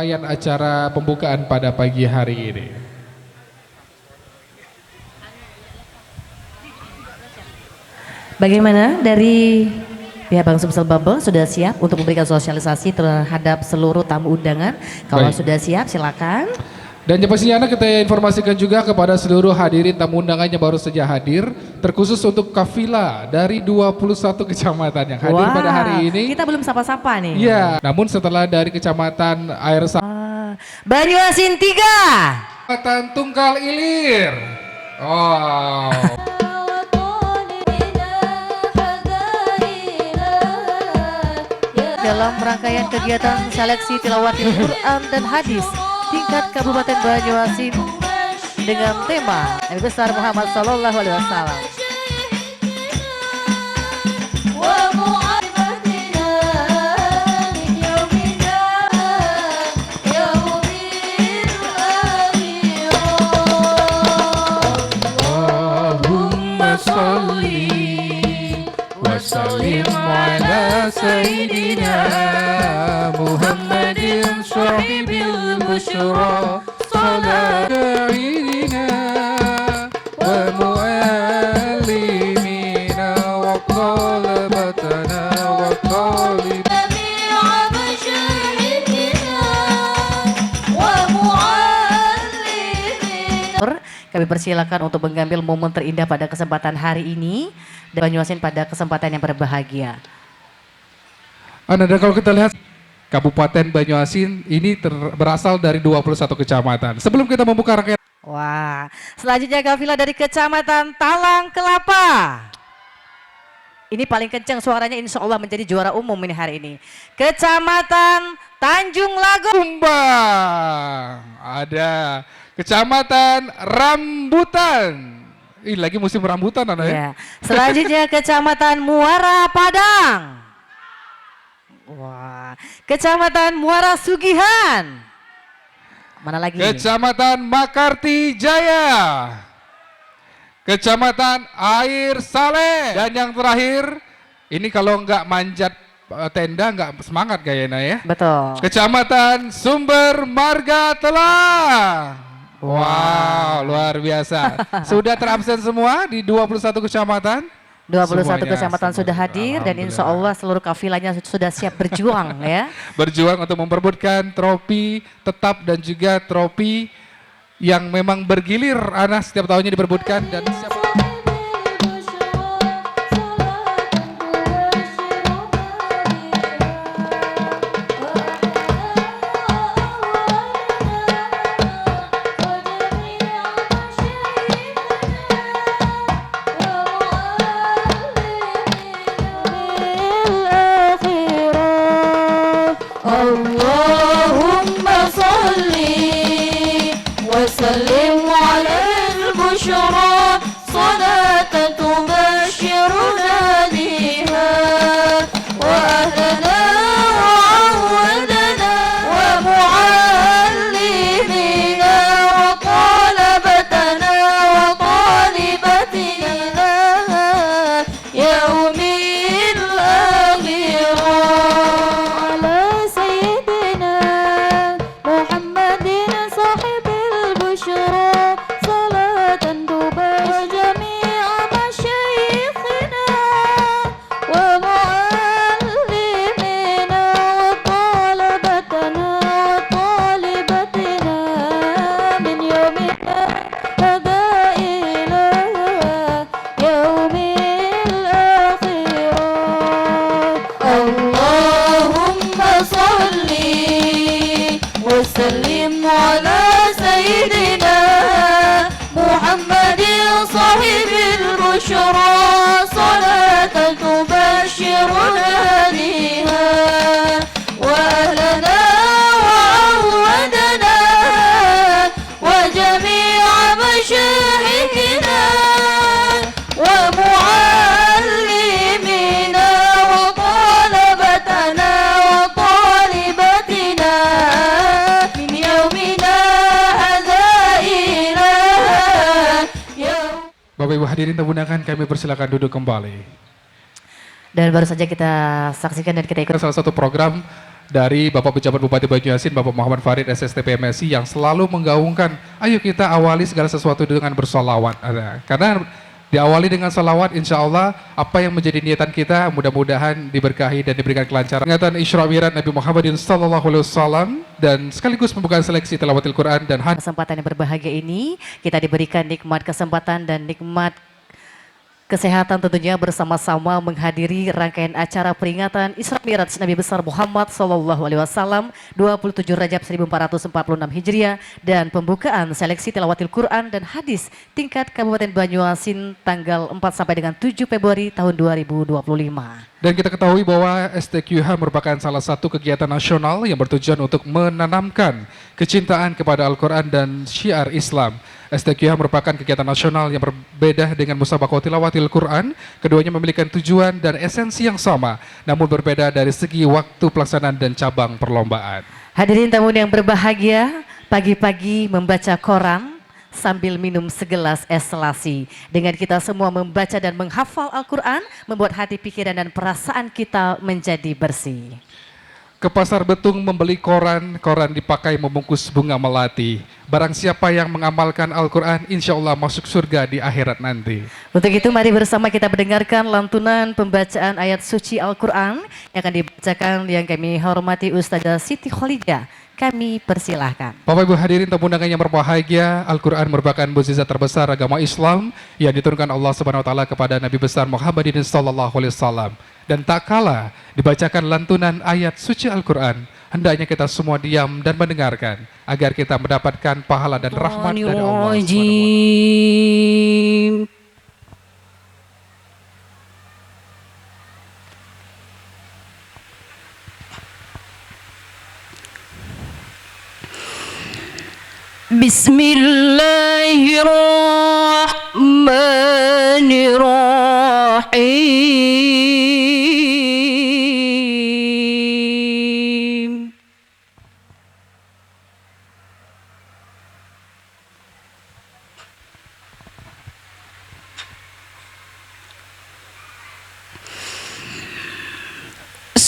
rangkaian acara pembukaan pada pagi hari ini. Bagaimana dari pihak Bang Sumsel Bubble sudah siap untuk memberikan sosialisasi terhadap seluruh tamu undangan? Kalau Baik. sudah siap silakan. Dan yang pastinya kita informasikan juga kepada seluruh hadirin tamu undangan yang baru saja hadir, terkhusus untuk kafilah dari 21 kecamatan yang hadir pada hari ini. Kita belum sapa-sapa nih. Iya, namun setelah dari kecamatan Air Banyuasin 3. Kecamatan Tunggal Ilir. Oh. Dalam rangkaian kegiatan seleksi tilawatil Quran dan hadis tingkat Kabupaten Banyuasin dengan tema Nabi besar Muhammad Sallallahu Alaihi Wasallam. Allahumma sholli wa sallim ala sayyidina Muhammadin sahibil busyra salatina wa muallimina wa qalabatana wa qalib. Kami persilakan untuk mengambil momen terindah pada kesempatan hari ini dan Banyuasin pada kesempatan yang berbahagia. Dan kalau kita lihat Kabupaten Banyuasin ini berasal dari 21 kecamatan. Sebelum kita membuka rangkaian. Wah, selanjutnya kafilah dari Kecamatan Talang Kelapa. Ini paling kencang suaranya, insya Allah menjadi juara umum ini hari ini. Kecamatan Tanjung Lago. Kumbang. Ada Kecamatan Rambutan. Ini lagi musim rambutan anak ya. Ya. Selanjutnya Kecamatan Muara Padang. Wah, Kecamatan Muara Sugihan. Mana lagi? Kecamatan Makarti Jaya. Kecamatan Air Saleh. Dan yang terakhir, ini kalau nggak manjat tenda nggak semangat kayaknya ya. Betul. Kecamatan Sumber Marga Telah. Wow, luar biasa. Sudah terabsen semua di 21 kecamatan? 21 Semuanya, kecamatan sudah hadir dan insya Allah seluruh kafilahnya sudah siap berjuang ya. Berjuang untuk memperebutkan trofi tetap dan juga trofi yang memang bergilir Ana setiap tahunnya diperebutkan dan siapa اللهم صل وسلم على البشرى صلاة تبشرنا بها وأهلنا وعودنا ومعلمنا وطلبتنا وطالبتنا يوم الآخرة على سيدنا محمد صاحب البشرى صلاة تبشر جميع مشايخنا ومعلمنا وطلبتنا وطالبتنا من يومنا هذا إلى يوم الآخرة اللهم صل وسلم على سيدنا محمد صاحب البشرى صلاة تبشرنا بها وأهلنا وعودنا وجميع مشايخنا ومعلمنا وطلبتنا وطالبتنا من يومنا هذا إلى يوم. Bapak Ibu hadirin tamu undangan, kami persilakan duduk kembali. Dan baru saja kita saksikan dan kita ikuti Salah satu program dari Bapak Pejabat Bupati Banyuasin, Bapak Muhammad Farid SST PMSI yang selalu menggaungkan, ayo kita awali segala sesuatu dengan bersolawat. Karena diawali dengan salawat, insya Allah apa yang menjadi niatan kita mudah-mudahan diberkahi dan diberikan kelancaran. Ingatan Isra Mi'raj Nabi Muhammadin sallallahu alaihi wasallam dan sekaligus pembukaan seleksi tilawatil Quran dan hadis. Kesempatan yang berbahagia ini kita diberikan nikmat kesempatan dan nikmat kesehatan tentunya bersama-sama menghadiri rangkaian acara peringatan Isra Mi'raj Nabi besar Muhammad sallallahu alaihi wasallam 27 Rajab 1446 Hijriah dan pembukaan seleksi tilawatil Quran dan hadis tingkat Kabupaten Banyuasin tanggal 4 sampai dengan 7 Februari tahun 2025. Dan kita ketahui bahwa STQH merupakan salah satu kegiatan nasional yang bertujuan untuk menanamkan kecintaan kepada Al-Quran dan syiar Islam. STQH merupakan kegiatan nasional yang berbeda dengan musabaqah tilawatil Quran. Keduanya memiliki tujuan dan esensi yang sama, namun berbeda dari segi waktu pelaksanaan dan cabang perlombaan. Hadirin tamu yang berbahagia, pagi-pagi membaca koran sambil minum segelas es selasi. Dengan kita semua membaca dan menghafal Al-Quran, membuat hati, pikiran, dan perasaan kita menjadi bersih. Ke pasar Betung membeli koran, koran dipakai membungkus bunga melati. Barang siapa yang mengamalkan Al-Quran, insya Allah masuk surga di akhirat nanti. Untuk itu mari bersama kita mendengarkan lantunan pembacaan ayat suci Al-Quran yang akan dibacakan yang kami hormati Ustazah Siti Kholidah. Kami persilahkan. Bapak Ibu hadirin tamu undangan yang berbahagia, Al-Quran merupakan mukjizat terbesar agama Islam yang diturunkan Allah Subhanahu wa taala kepada Nabi besar Muhammadin sallallahu alaihi wasallam. Dan tak kala dibacakan lantunan ayat suci Al-Quran, hendaknya kita semua diam dan mendengarkan agar kita mendapatkan pahala dan rahmat dari Allah Subhanahu wa taala. Bismillahirrahmanirrahim.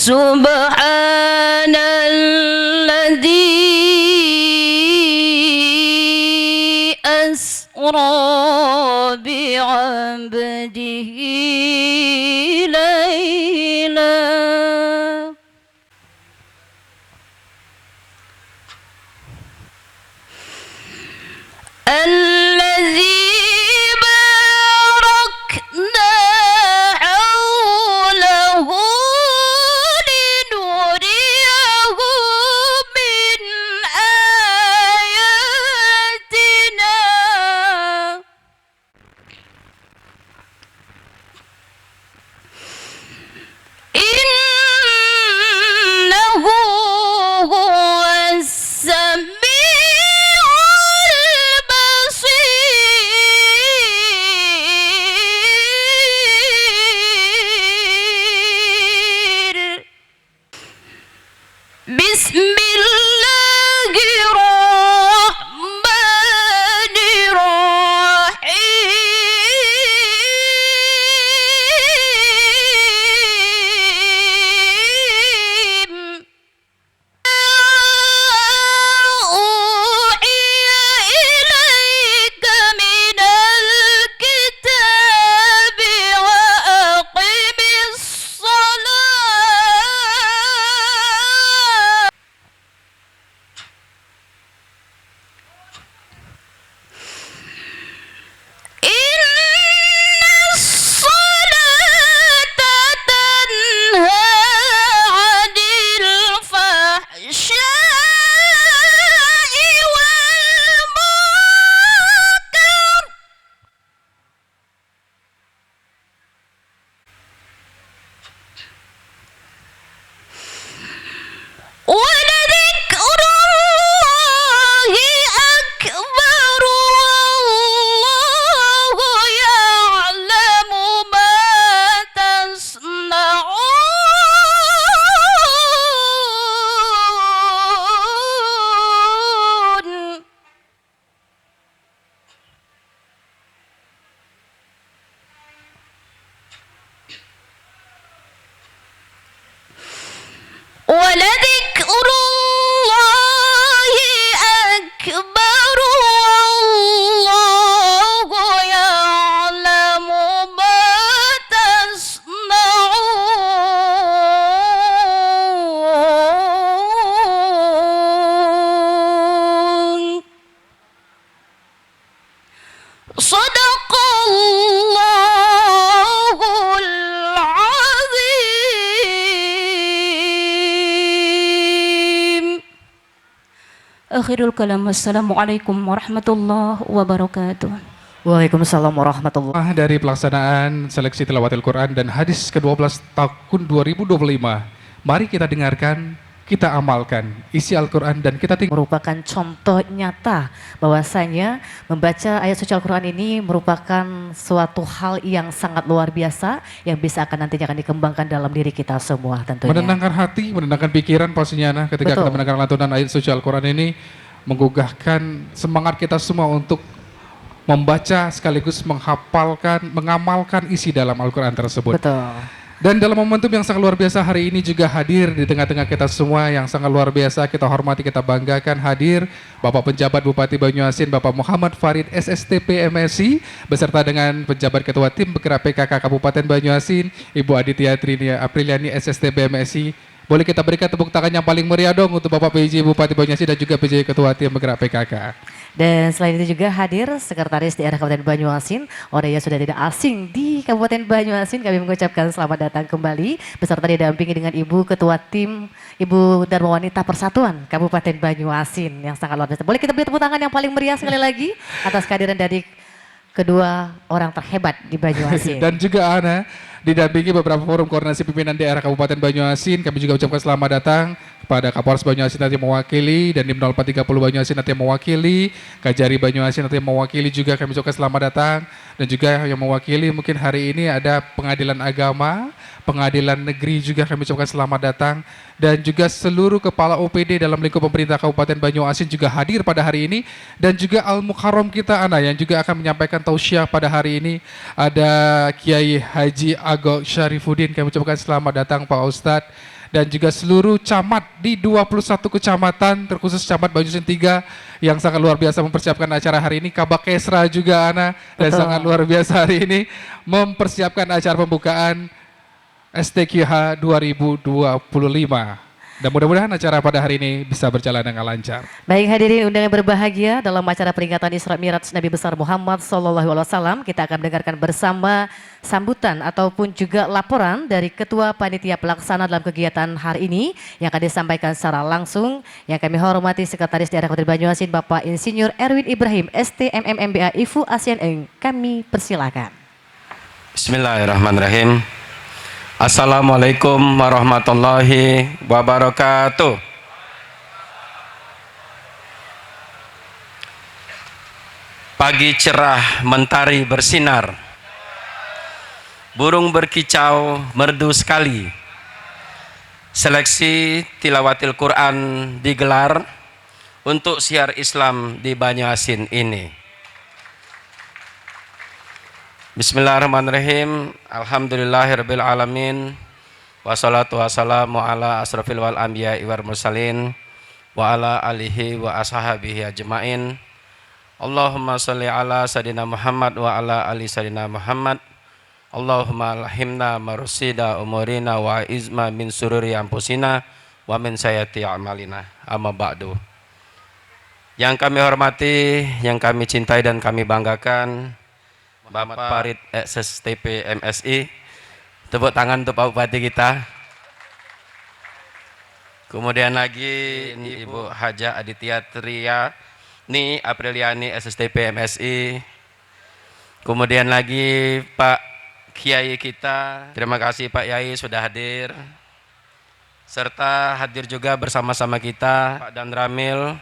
Subhanalladzi asra bi'abdihi layla الذي باركنا حوله لنريه من آياتنا Sadaqallahul azim. Akhirul kalam. Wassalamualaikum warahmatullahi wabarakatuh. Waalaikumsalam warahmatullahi. Dari pelaksanaan seleksi tilawatil Quran dan hadis ke-12 tahun 2025, mari kita dengarkan, kita amalkan isi Al-Quran dan kita Merupakan contoh nyata bahwasanya membaca ayat suci Al-Quran ini merupakan suatu hal yang sangat luar biasa yang bisa nantinya akan dikembangkan dalam diri kita semua tentunya. menenangkan hati, menenangkan pikiran pastinya nah, ketika Betul. kita mendengar lantunan ayat suci Al-Quran ini menggugahkan semangat kita semua untuk membaca sekaligus menghafalkan, mengamalkan isi dalam Al-Quran tersebut. Betul. Dan dalam momentum yang sangat luar biasa hari ini juga hadir di tengah-tengah kita semua yang sangat luar biasa, kita hormati, kita banggakan hadir Bapak Penjabat Bupati Banyuasin, Bapak Muhammad Farid SSTP MSI, beserta dengan Penjabat Ketua Tim Bergerak PKK Kabupaten Banyuasin, Ibu Aditya Trinia Apriliani SSTP MSI. Boleh kita berikan tepuk tangan yang paling meriah dong untuk Bapak PJ Bupati Banyuasin dan juga PJ Ketua Tim Bergerak PKK. Dan selain itu juga hadir Sekretaris Daerah Kabupaten Banyuasin, orang yang sudah tidak asing di Kabupaten Banyuasin. Kami mengucapkan selamat datang kembali beserta didampingi dengan Ibu Ketua Tim Ibu Dharma Wanita Persatuan Kabupaten Banyuasin yang sangat luar biasa. Boleh kita beri tepuk tangan yang paling meriah sekali lagi atas kehadiran dari kedua orang terhebat di Banyuasin. Dan juga Ana didampingi beberapa forum koordinasi pimpinan daerah Kabupaten Banyuasin. Kami juga ucapkan selamat datang kepada Kapolres Banyuasin nanti mewakili, dan Dim 0430 Banyuasin nanti mewakili, Kajari Banyuasin nanti mewakili juga. Kami ucapkan selamat datang. Dan juga yang mewakili mungkin hari ini ada Pengadilan Agama, Pengadilan Negeri juga kami ucapkan selamat datang. Dan juga seluruh kepala OPD dalam lingkup pemerintah Kabupaten Banyuasin juga hadir pada hari ini. Dan juga Al-Mukarram kita Ana yang juga akan menyampaikan tausiah pada hari ini. Ada Kiai Haji Agok Syarifuddin, kami ucapkan selamat datang Pak Ustadz. Dan juga seluruh camat di 21 kecamatan, terkhusus camat Banyuasin 3 yang sangat luar biasa mempersiapkan acara hari ini. Kabak Kesra juga Ana, dan Betul. sangat luar biasa hari ini mempersiapkan acara pembukaan STQH 2025. Dan mudah-mudahan acara pada hari ini bisa berjalan dengan lancar. Baik hadirin undangan berbahagia, dalam acara peringatan Isra Mi'raj Nabi besar Muhammad SAW, kita akan mendengarkan bersama sambutan ataupun juga laporan dari Ketua Panitia Pelaksana dalam kegiatan hari ini yang akan disampaikan secara langsung. Yang kami hormati Sekretaris Daerah Kabupaten Banyuasin Bapak Insinyur Erwin Ibrahim STMMMBA IFU ASEAN Eng. Kami persilakan. Bismillahirrahmanirrahim. Assalamualaikum warahmatullahi wabarakatuh. Pagi cerah, mentari bersinar, burung berkicau merdu sekali. Seleksi tilawatil Quran digelar untuk syiar Islam di Banyuasin ini. Bismillahirrahmanirrahim. Alhamdulillahirabbil alamin. Wassalatu wassalamu ala asrofil wal anbiya wal mursalin wa ala alihi wa ashabihi ajmain. Allahumma sholli ala sayidina Muhammad wa ala ali sayidina Muhammad. Allahumma alhimna marusida umurina wa izma min sururi anfusina wa min sayyiati a'malina. Amma ba'du. Yang kami hormati, yang kami cintai dan kami banggakan, Bapak Farid SSTP MSI, tepuk tangan untuk Pak Bupati kita. Kemudian lagi ini Ibu Haja Aditya Triani Apriliani SSTP MSI. Kemudian lagi Pak Kiai kita, terima kasih Pak Yai sudah hadir. Serta hadir juga bersama-sama kita Pak Dan Ramil,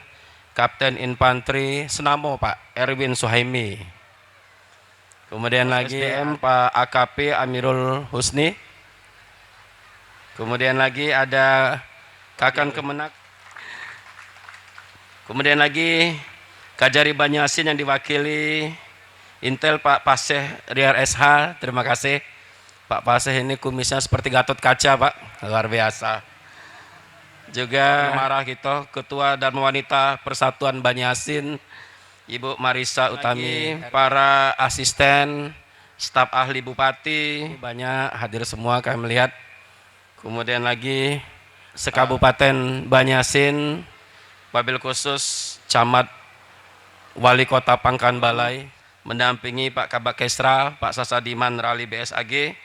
Kapten Infanteri Senamo Pak Erwin Suhaimi. Kemudian lagi Pak AKP Amirul Husni. Kemudian lagi ada Kakan Kemenak. Kemudian lagi Kajari Banyuasin yang diwakili Intel Pak Paseh Riar SH. Terima kasih Pak Paseh, ini kumisnya seperti Gatot Kaca Pak, luar biasa. Juga marah gitu Ketua Dharma Wanita Persatuan Banyuasin Ibu Marisa Utami, para asisten, staf ahli bupati, banyak hadir semua kami melihat. Kemudian lagi sekabupaten Banyuasin, wabil khusus camat wali kota Pangkalan Balai, mendampingi Pak Kabak Kesra, Pak Sasadiman Rali BSAG.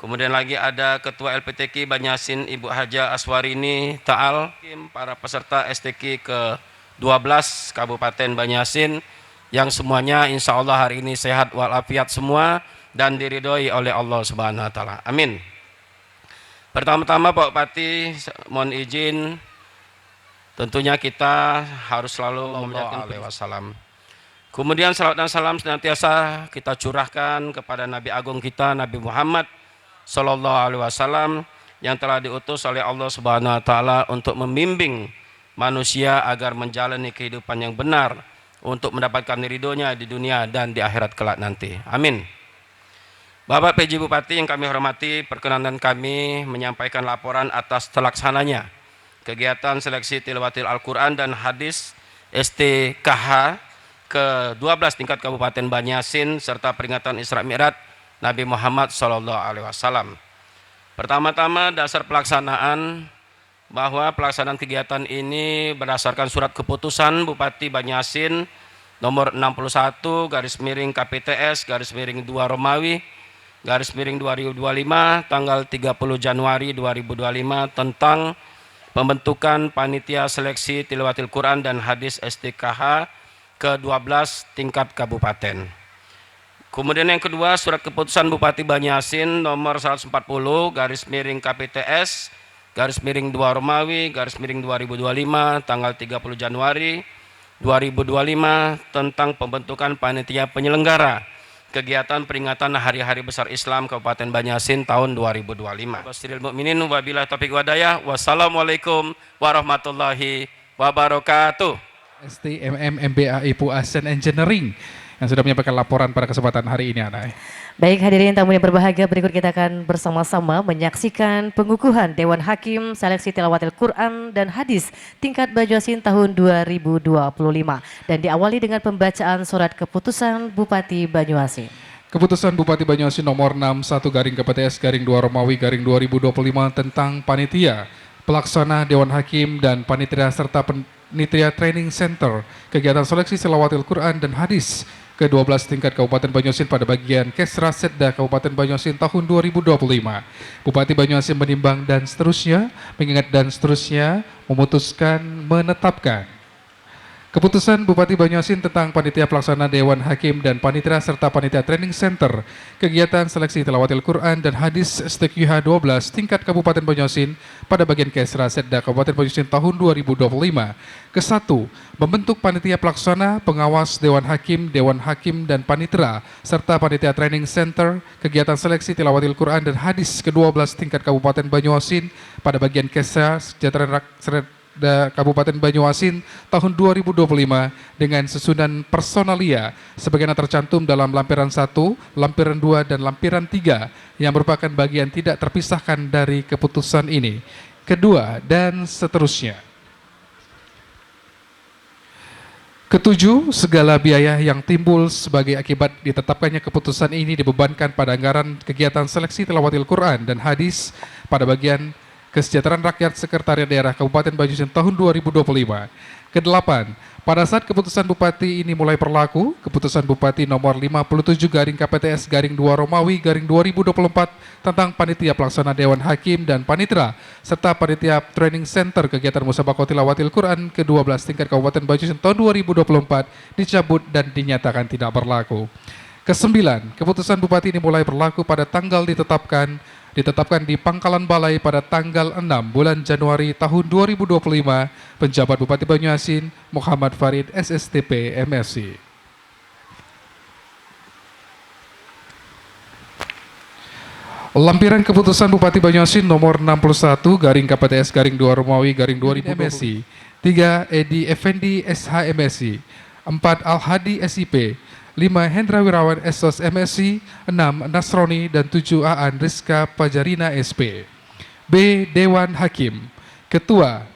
Kemudian lagi ada Ketua LPTQ Banyasin Ibu Haja Aswarini Ta'al, para peserta STQ ke-12 Kabupaten Banyasin, yang semuanya insya Allah hari ini sehat walafiat semua dan diridhoi oleh Allah Subhanahu wa Ta'ala. Amin. Pertama-tama Pak Bupati, mohon izin, tentunya kita harus selalu memuliakan Wasallam. Kemudian salawat dan salam senantiasa kita curahkan kepada Nabi Agung kita, Nabi Muhammad Sallallahu Alaihi Wasallam, yang telah diutus oleh Allah Subhanahu Wa Taala untuk membimbing manusia agar menjalani kehidupan yang benar untuk mendapatkan ridhonya di dunia dan di akhirat kelak nanti. Amin. Bapak PJ Bupati yang kami hormati, perkenan kami menyampaikan laporan atas terlaksananya kegiatan seleksi tilawatil Al-Quran dan hadis STKH ke-12 tingkat Kabupaten Banyasin serta peringatan Isra Mi'raj Nabi Muhammad Sallallahu Alaihi Wasallam. Pertama-tama dasar pelaksanaan, bahwa pelaksanaan kegiatan ini berdasarkan surat keputusan Bupati Banyasin nomor 61 garis miring KPTS garis miring 2 Romawi garis miring 2025 tanggal 30 Januari 2025 tentang pembentukan panitia seleksi tilawatil Quran dan hadis STKH ke-12 tingkat kabupaten. Kemudian yang kedua, surat keputusan Bupati Banyasin nomor 140 garis miring KPTS garis miring 2 Romawi garis miring 2025 tanggal 30 Januari 2025 tentang pembentukan panitia penyelenggara kegiatan peringatan Hari-Hari Besar Islam Kabupaten Banyasin tahun 2025. Basiril mukminin wabillahi taufiq wadayah. Wassalamualaikum warahmatullahi wabarakatuh. STMM MBA IPU Asen Engineering yang sudah menyampaikan laporan pada kesempatan hari ini, Anai. Baik, hadirin tamu yang berbahagia, berikut kita akan bersama-sama menyaksikan pengukuhan Dewan Hakim Seleksi Tilawatil Quran dan Hadis tingkat Banyasin tahun 2025 dan diawali dengan pembacaan surat keputusan Bupati Banyuasin. Keputusan Bupati Banyuasin nomor 61 garing KPTS garing 2 Romawi garing 2025 tentang panitia pelaksana Dewan Hakim dan panitia serta panitia training center kegiatan seleksi tilawatil Quran dan hadis ke-12 tingkat Kabupaten Banyasin pada bagian Kesra Setda Kabupaten Banyasin tahun 2025. Bupati Banyasin menimbang dan seterusnya, mengingat dan seterusnya, memutuskan, menetapkan keputusan Bupati Banyasin tentang panitia pelaksana Dewan Hakim dan panitia serta panitia training center kegiatan seleksi tilawatil Quran dan hadis STQH 12 tingkat Kabupaten Banyasin pada bagian Kesra Setda Kabupaten Banyasin tahun 2025. Ke-1, membentuk panitia pelaksana, pengawas Dewan Hakim dan panitera serta panitia training center kegiatan seleksi tilawatil Quran dan hadis ke-12 tingkat Kabupaten Banyasin pada bagian Kesra Sejahtera Kabupaten Banyuasin tahun 2025 dengan susunan personalia sebagaimana tercantum dalam lampiran 1, lampiran 2, dan lampiran 3 yang merupakan bagian tidak terpisahkan dari keputusan ini. Kedua, dan seterusnya. Ketujuh, segala biaya yang timbul sebagai akibat ditetapkannya keputusan ini dibebankan pada anggaran kegiatan seleksi tilawatil Quran dan hadis pada bagian Kesejahteraan Rakyat Sekretariat Daerah Kabupaten Banyasin tahun 2025. Kedelapan, pada saat keputusan Bupati ini mulai berlaku, keputusan Bupati nomor 57 garing KPTS garing 2 Romawi garing 2024 tentang panitia pelaksana Dewan Hakim dan panitera serta panitia training center kegiatan musabaqah tilawatil Quran ke-12 tingkat Kabupaten Banyasin tahun 2024 dicabut dan dinyatakan tidak berlaku. Kesembilan, keputusan Bupati ini mulai berlaku pada tanggal ditetapkan di Pangkalan Balai pada tanggal 6 bulan Januari tahun 2025, penjabat Bupati Banyasin Muhammad Farid SSTP MSc. Lampiran keputusan Bupati Banyasin nomor 61 garing KPTS garing 2 Romawi garing 2000 MSc. 3. Edi Effendi SH MSc. 4. Al-Hadi SIP. 5. Hendra Wirawan Esos MSc. 6. Nasroni dan 7. Aan Rizka Pajarina SP. B. Dewan Hakim. Ketua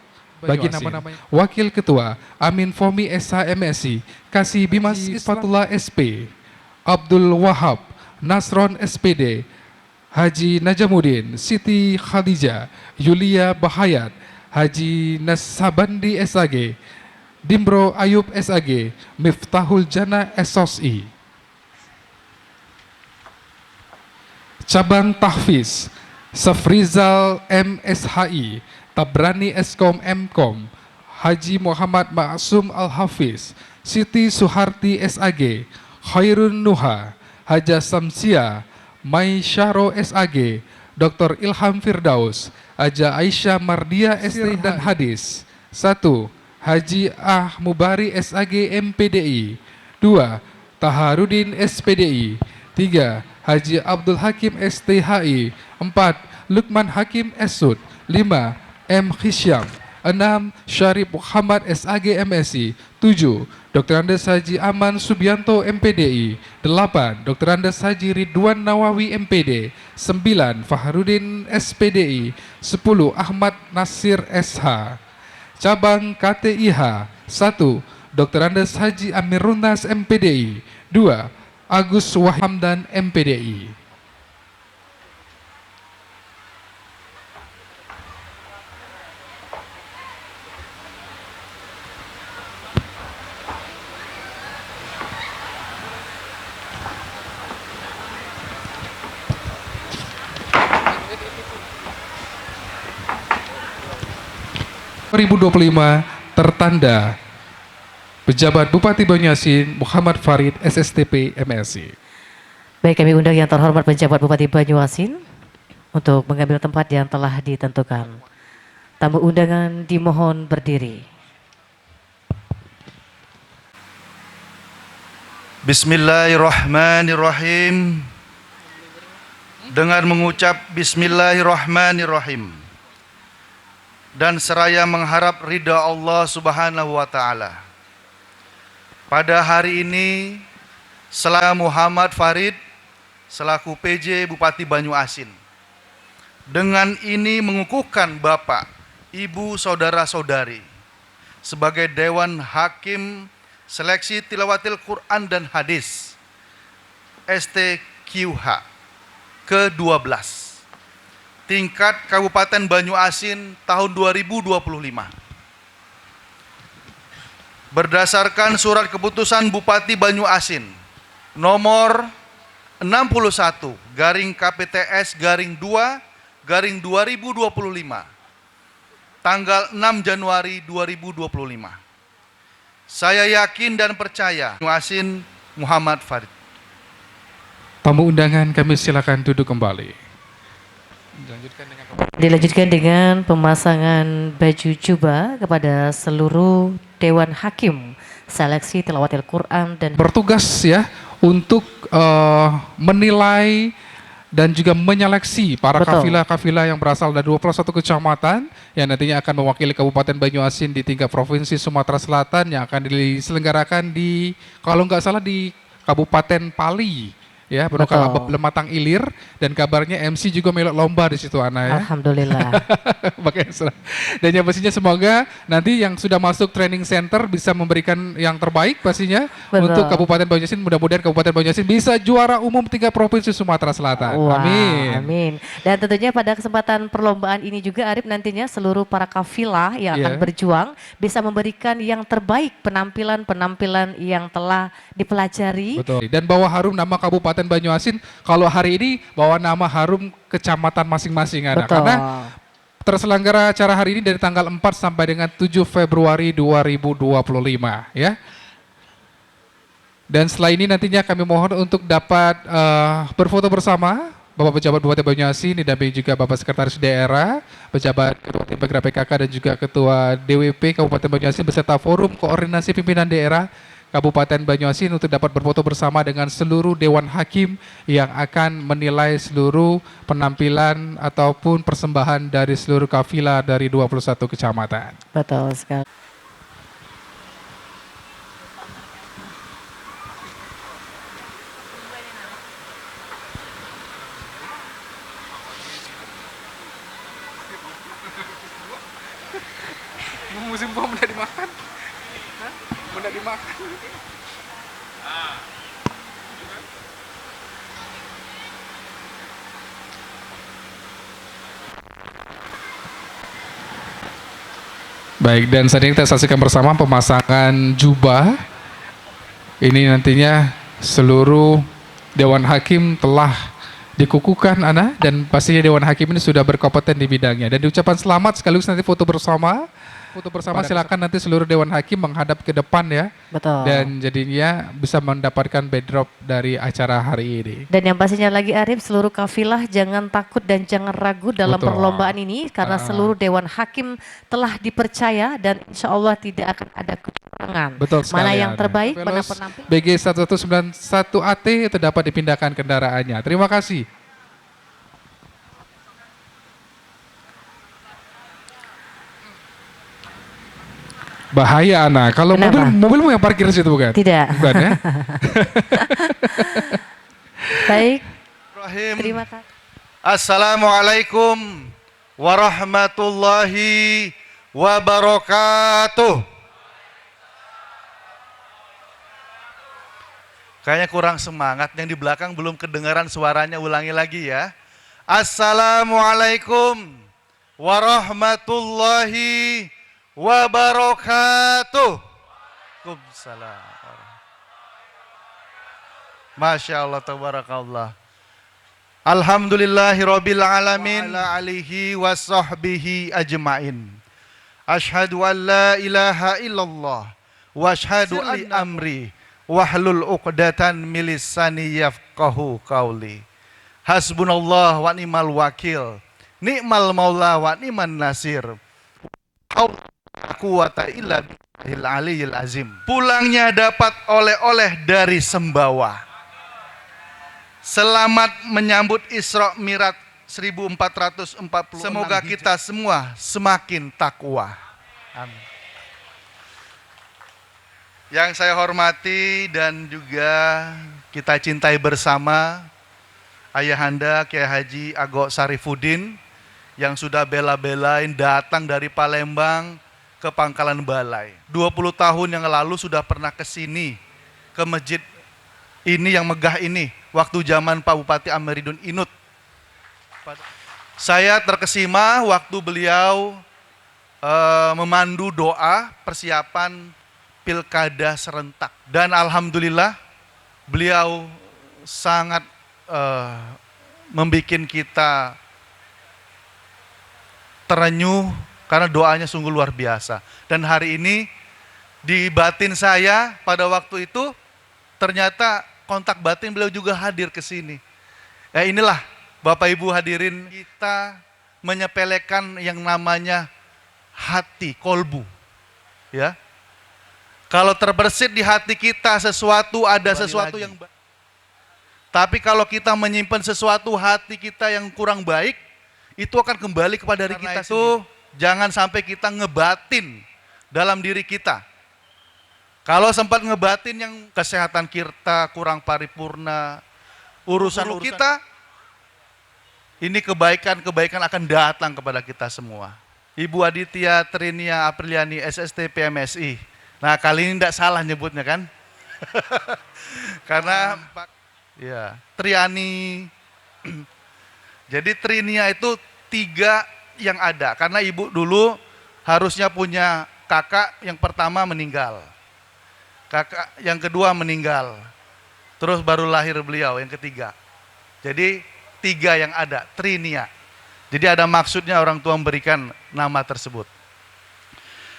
bagi nama-nama Wakil Ketua Amin Fomi SH MSc. Kasih Bimas Isfatullah SP. Abdul Wahab Nasron SPD. Haji Najamuddin Siti Khadijah Yulia Bahayat Haji Nasabandi SAG. Dimbro Ayub SAG, Miftahul Jana SOSI. Cabang Tahfiz, Safrizal MSHI, Tabrani Eskom Mkom, Haji Muhammad Ma'sum Al-Hafiz, Siti Suharti SAG, Khairun Nuha, Haja Samsia, Mai Syaro SAG, Dr. Ilham Firdaus, Haja Aisyah Mardia ST dan Hadis. 1. Haji Mubari SAG MPDI. 2. Taharudin SPDI. 3. Haji Abdul Hakim STHI. 4. Lukman Hakim Esud. 5. M. Khisyam. 6. Syarif Muhammad SAG MSI. 7. Dr. Andes Haji Aman Subianto MPDI. 8. Dr. Andes Haji Ridwan Nawawi MPD. 9. Fahrudin SPDI. 10. Ahmad Nasir SH. Cabang KTIH. 1. Dr. Andes Haji Amirunas MPDI. 2. Agus Wahamdan MPDI. Tertanda Pejabat Bupati Banyuasin Muhammad Farid SSTP MSI. Baik, kami undang yang terhormat Pejabat Bupati Banyuasin untuk mengambil tempat yang telah ditentukan. Tamu undangan dimohon berdiri. Bismillahirrahmanirrahim. Dengan mengucap Bismillahirrahmanirrahim dan seraya mengharap ridha Allah Subhanahu wa Ta'ala, pada hari ini saya Muhammad Farid selaku PJ Bupati Banyuasin dengan ini mengukuhkan Bapak, Ibu, Saudara-saudari sebagai Dewan Hakim Seleksi Tilawatil Quran dan Hadis STQH ke-12 tingkat Kabupaten Banyuasin tahun 2025. Berdasarkan surat keputusan Bupati Banyuasin nomor 61 garing KPTS garing 2 garing 2025 tanggal 6 Januari 2025. Saya yakin dan percaya Banyuasin Muhammad Farid. Tamu undangan kami silakan duduk kembali. Dilanjutkan dengan pemasangan baju jubah kepada seluruh Dewan Hakim Seleksi Tilawatil Quran dan bertugas ya untuk menilai dan juga menyeleksi para Betul. kafilah-kafilah yang berasal dari 21 kecamatan yang nantinya akan mewakili Kabupaten Banyuasin di tingkat Provinsi Sumatera Selatan yang akan diselenggarakan di, kalau nggak salah, di Kabupaten Pali. Ya, Betul. Lematang Ilir, dan kabarnya MC juga melok lomba di situ, Ana ya. Alhamdulillah. Makanya serah. Dan yang pastinya semoga nanti yang sudah masuk training center bisa memberikan yang terbaik pastinya. Betul. Untuk Kabupaten Banyuasin. Mudah-mudahan Kabupaten Banyuasin bisa juara umum tingkat Provinsi Sumatera Selatan. Wah, Amin. amin. Dan tentunya pada kesempatan perlombaan ini juga Arif, nantinya seluruh para kafilah yang akan Yeah. berjuang bisa memberikan yang terbaik, penampilan-penampilan yang telah dipelajari. Betul. Dan bawa harum nama Kabupaten Banyuasin. Kalau hari ini bawa nama harum kecamatan masing-masing, Ana. Betul. Karena terselenggara acara hari ini dari tanggal 4 sampai dengan 7 Februari 2025 ya. Dan setelah ini nantinya kami mohon untuk dapat berfoto bersama Bapak Pejabat Bupati Banyuasin, didampingi juga Bapak Sekretaris Daerah, Pejabat Ketua Tim Penggerak PKK dan juga Ketua DWP Kabupaten Banyuasin beserta Forum Koordinasi Pimpinan Daerah Kabupaten Banyuasin untuk dapat berfoto bersama dengan seluruh Dewan Hakim yang akan menilai seluruh penampilan ataupun persembahan dari seluruh kafilah dari 21 kecamatan. Betul sekali. Musim bom udah dimakan? Udah dimakan? Baik, dan saat ini kita saksikan bersama pemasangan jubah. Ini nantinya seluruh Dewan Hakim telah dikukuhkan Ana, dan pastinya Dewan Hakim ini sudah berkompeten di bidangnya. Dan diucapkan selamat sekaligus nanti foto bersama. Foto bersama silakan nanti seluruh Dewan Hakim menghadap ke depan ya. Betul. Dan jadinya bisa mendapatkan backdrop dari acara hari ini. Dan yang pastinya lagi Arif, seluruh kafilah jangan takut dan jangan ragu dalam Betul. perlombaan ini karena seluruh Dewan Hakim telah dipercaya dan insya Allah tidak akan ada kecurangan. Betul sekali. Mana yang Ana. terbaik, mana Velos penampil. BG 1191AT itu dapat dipindahkan kendaraannya. Terima kasih. Bahaya Ana, kalau Kenapa? mobilmu yang parkir di situ bukan? Tidak. Bukan ya? Baik, Ibrahim. terima kasih. Assalamualaikum warahmatullahi wabarakatuh. Kayaknya kurang semangat, yang di belakang belum kedengaran suaranya, ulangi lagi ya. Assalamualaikum warahmatullahi wabarakatuh. Waalaikumsalam. Masya Allah, tabarakallah. Alhamdulillahirabbil alamin wa ala alihi wa sahbihi ajmain. Asyhadu an la ilaha illallah wa asyhadu li amri wahlul uqdatan min lisani yafqahu qauli. Hasbunallah wa ni'mal wakil. Ni'mal maula wa ni'man nasir. Quwata illa billahil aliyil azim. Pulangnya dapat oleh-oleh dari Sembawa. Selamat menyambut Isra Mi'raj 1440. Semoga kita semua semakin takwa. Amin. Yang saya hormati dan juga kita cintai bersama Ayahanda Kiai Haji Agok Sarifuddin yang sudah bela-belain datang dari Palembang ke Pangkalan Balai. 20 tahun yang lalu sudah pernah ke sini, ke masjid ini yang megah ini, waktu zaman Pak Bupati Amiruddin Inut. Saya terkesima waktu beliau memandu doa persiapan pilkada serentak. Dan alhamdulillah beliau sangat membuat kita terenyuh karena doanya sungguh luar biasa. Dan hari ini di batin saya pada waktu itu ternyata kontak batin beliau juga hadir ke sini. Ya inilah Bapak Ibu hadirin, kita menyepelekan yang namanya hati, kolbu. Ya. Kalau terbersit di hati kita sesuatu, ada sesuatu yang baik. Tapi kalau kita menyimpan sesuatu hati kita yang kurang baik, itu akan kembali kepada diri kita sendiri. Jangan sampai kita ngebatin dalam diri kita. Kalau sempat ngebatin yang kesehatan kita kurang paripurna, urusan kita, ini kebaikan-kebaikan akan datang kepada kita semua. Ibu Aditya Trinia Apriliani SST PMSI. Nah kali ini tidak salah nyebutnya kan? Karena ya Triani. Jadi Trinia itu 3 yang ada. Karena ibu dulu harusnya punya kakak yang pertama meninggal. Kakak yang kedua meninggal. Terus baru lahir beliau yang ketiga. Jadi 3 yang ada, Trinia. Jadi ada maksudnya orang tua memberikan nama tersebut.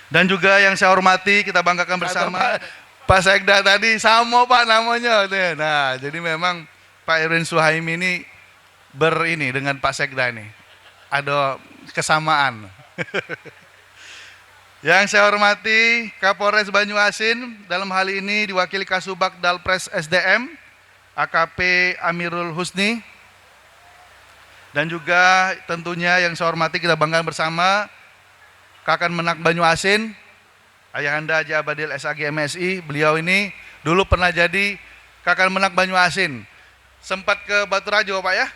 Dan juga yang saya hormati, kita banggakan bersama Pak Sekda tadi, sama Pak namanya. Nah, jadi memang Pak Erwin Suhaimi ini dengan Pak Sekda ini. Ada kesamaan. Yang saya hormati Kapolres Banyuasin, dalam hal ini diwakili Kasubag Dalpres SDM, AKP Amirul Husni. Dan juga tentunya yang saya hormati kita banggakan bersama Kakan Menak Banyuasin, Ayahanda Haji Abadil SAG MSI. Beliau ini dulu pernah jadi Kakan Menak Banyuasin. Sempat ke Batu Rajo Pak ya,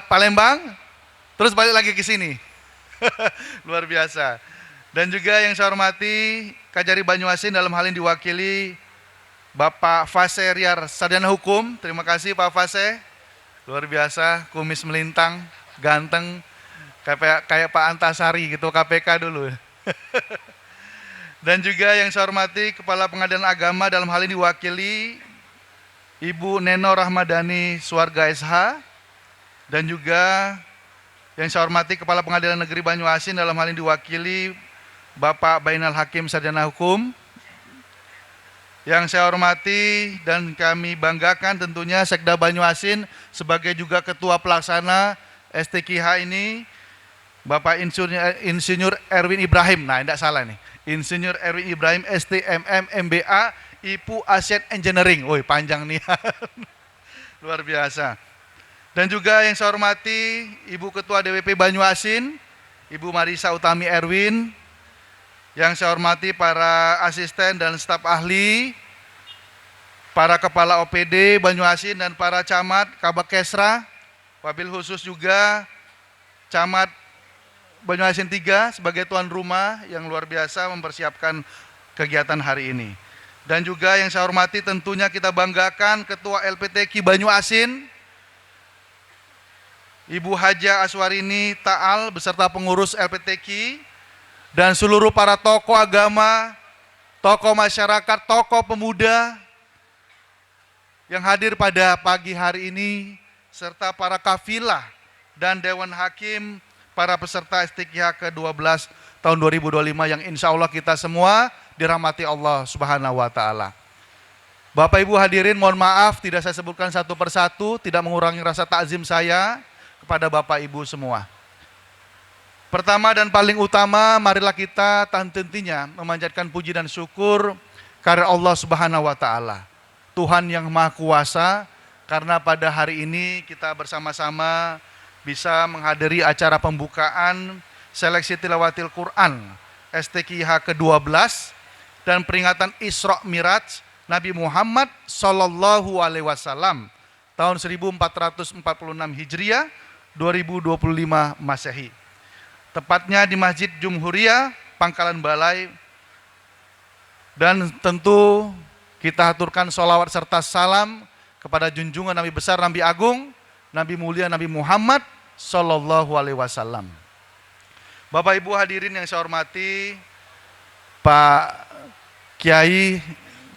Palembang, terus balik lagi ke sini. Luar biasa. Dan juga yang saya hormati Kajari Banyuasin, dalam hal ini diwakili Bapak Fase Riar Sarjana Hukum. Terima kasih Pak Fase. Luar biasa, kumis melintang, ganteng, kayak Pak Antasari gitu, KPK dulu. Dan juga yang saya hormati Kepala Pengadilan Agama, dalam hal ini diwakili Ibu Neno Rahmadani Suarga SH, dan juga yang saya hormati Kepala Pengadilan Negeri Banyuasin, dalam hal ini diwakili Bapak Bainal Hakim Sarjana Hukum. Yang saya hormati dan kami banggakan tentunya Sekda Banyuasin sebagai juga Ketua Pelaksana STQH ini, Bapak Insinyur Erwin Ibrahim. Nah, tidak salah nih, Insinyur Erwin Ibrahim STMM MBA IPU Asian Engineering. Woi, panjang nih. Luar biasa. Dan juga yang saya hormati Ibu Ketua DWP Banyuasin, Ibu Marisa Utami Erwin. Yang saya hormati para asisten dan staf ahli, para kepala OPD Banyuasin dan para camat, Kabak Kesra, wabil khusus juga Camat Banyuasin 3 sebagai tuan rumah yang luar biasa mempersiapkan kegiatan hari ini. Dan juga yang saya hormati tentunya kita banggakan Ketua LPTQ Banyuasin, Ibu Haja Aswarini Taal beserta pengurus LPTQ, dan seluruh para tokoh agama, tokoh masyarakat, tokoh pemuda yang hadir pada pagi hari ini, serta para kafilah dan Dewan Hakim, para peserta STQH ke-12 tahun 2025 yang insya Allah kita semua dirahmati Allah Subhanahu wa Ta'ala. Bapak Ibu hadirin, mohon maaf tidak saya sebutkan satu persatu, tidak mengurangi rasa takzim saya kepada Bapak Ibu semua. Pertama dan paling utama, marilah kita tentunya memanjatkan puji dan syukur karena Allah Subhanahu wa Ta'ala, Tuhan yang Maha Kuasa, karena pada hari ini kita bersama-sama bisa menghadiri acara pembukaan seleksi tilawatil Quran STQH ke-12 dan peringatan Isra Miraj Nabi Muhammad Sallallahu Alaihi Wasallam tahun 1446 Hijriah 2025 Masehi. Tepatnya di Masjid Jumhuriyah, Pangkalan Balai. Dan tentu kita aturkan sholawat serta salam kepada junjungan Nabi besar, Nabi Agung, Nabi mulia Nabi Muhammad Sallallahu Alaihi Wasallam. Bapak Ibu hadirin yang saya hormati, Pak Kiai,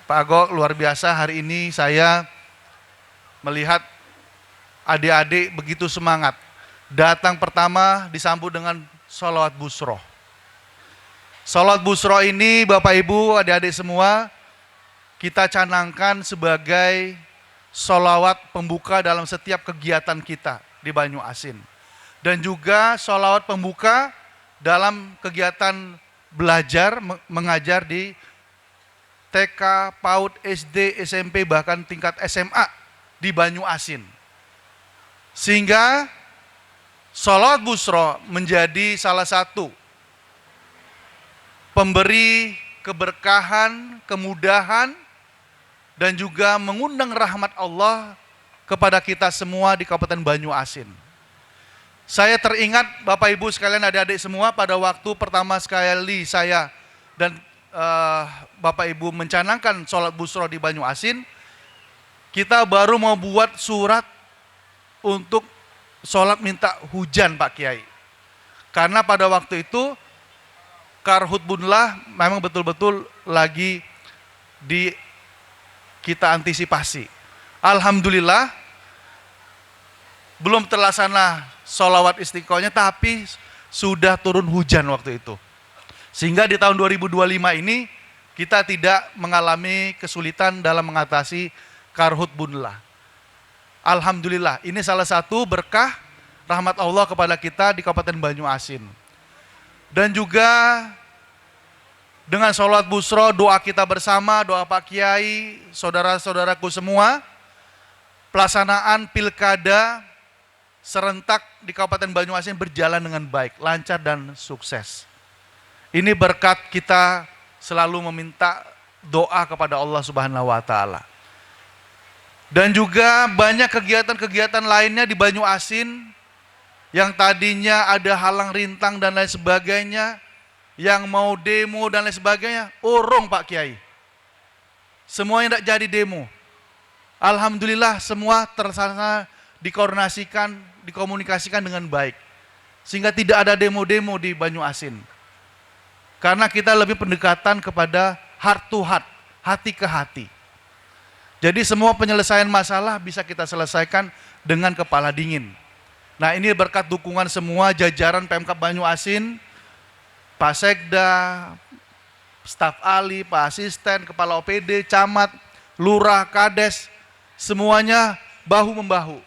Pak Agok, luar biasa hari ini saya melihat adik-adik begitu semangat. Datang pertama disambut dengan sholawat busroh. Sholawat busroh ini Bapak Ibu, adik-adik semua, kita canangkan sebagai sholawat pembuka dalam setiap kegiatan kita di Banyuasin. Dan juga sholawat pembuka dalam kegiatan belajar, mengajar di TK, PAUD, SD, SMP, bahkan tingkat SMA di Banyuasin. Sehingga sholawat busro menjadi salah satu pemberi keberkahan, kemudahan, dan juga mengundang rahmat Allah kepada kita semua di Kabupaten Banyuasin. Saya teringat Bapak Ibu sekalian, adik-adik semua, pada waktu pertama sekali saya dan Bapak Ibu mencanangkan sholat busro di Banyuasin, kita baru mau buat surat untuk sholat minta hujan Pak Kiai. Karena pada waktu itu karhutbunlah memang betul-betul lagi kita antisipasi. Alhamdulillah belum terlaksana sholawat istiqohnya, tapi sudah turun hujan waktu itu. Sehingga di tahun 2025 ini kita tidak mengalami kesulitan dalam mengatasi karhutbunlah. Alhamdulillah, ini salah satu berkah rahmat Allah kepada kita di Kabupaten Banyuasin. Dan juga dengan sholat busro, doa kita bersama, doa Pak Kiai, saudara-saudaraku semua, pelaksanaan pilkada serentak di Kabupaten Banyuasin berjalan dengan baik, lancar dan sukses. Ini berkat kita selalu meminta doa kepada Allah Subhanahu wa Ta'ala. Dan juga banyak kegiatan-kegiatan lainnya di Banyuasin yang tadinya ada halang rintang dan lain sebagainya, yang mau demo dan lain sebagainya, urung Pak Kiai. Semuanya tidak jadi demo. Alhamdulillah semua terlaksana, dikoordinasikan, dikomunikasikan dengan baik. Sehingga tidak ada demo-demo di Banyuasin. Karena kita lebih pendekatan kepada heart to heart, hati ke hati. Jadi semua penyelesaian masalah bisa kita selesaikan dengan kepala dingin. Nah ini berkat dukungan semua jajaran Pemkab Banyuasin, Pak Sekda, staf ahli, Pak Asisten, Kepala OPD, Camat, Lurah, Kades, semuanya bahu-membahu.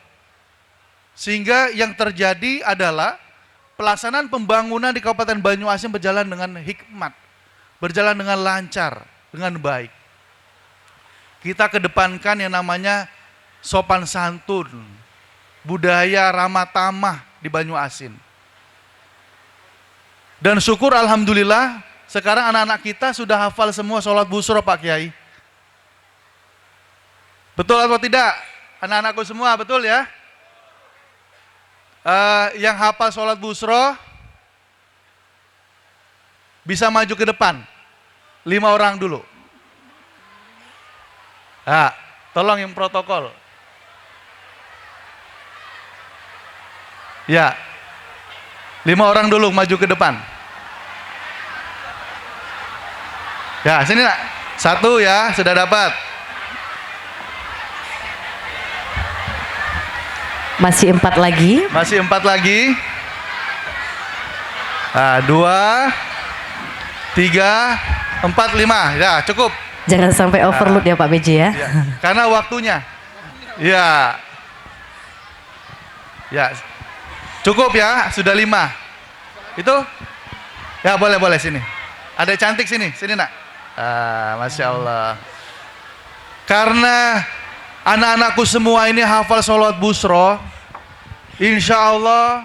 Sehingga yang terjadi adalah pelaksanaan pembangunan di Kabupaten Banyuasin berjalan dengan hikmat, berjalan dengan lancar, dengan baik. Kita kedepankan yang namanya sopan santun, budaya ramah tamah di Banyuasin. Dan syukur alhamdulillah sekarang anak-anak kita sudah hafal semua sholat busro Pak Kiai. Betul atau tidak? Anak-anakku semua betul ya? Yang hafal sholat busro bisa maju ke depan. 5 orang dulu. Nah, tolong yang protokol. Ya, 5 orang dulu maju ke depan. Ya, sini nak. 1 ya, sudah dapat. Masih 4 lagi. Masih 4 lagi. Nah, 2, 3, 4, 5. Ya, cukup. Jangan sampai overload ya Pak BJ ya. Ya, karena waktunya. Ya. Ya. Cukup ya, sudah 5. Itu? Ya, boleh sini. Ada cantik sini nak. Masya Allah. Karena anak-anakku semua ini hafal sholat busro, insya Allah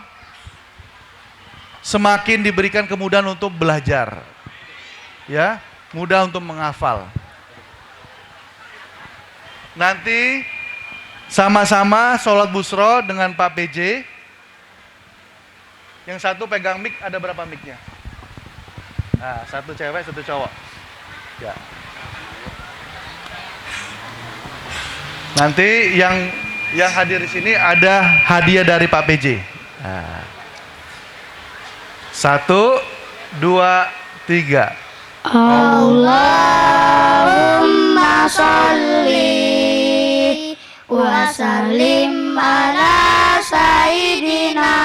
semakin diberikan kemudahan untuk belajar. Ya, mudah untuk menghafal. Nanti sama-sama sholat busro dengan Pak PJ. Yang satu pegang mic, ada berapa micnya? Nah, 1 cewek, 1 cowok. Ya. Nanti yang hadir di sini ada hadiah dari Pak PJ. Nah. 1, 2, 3. Allahumma sholli wa sallim ala sayyidina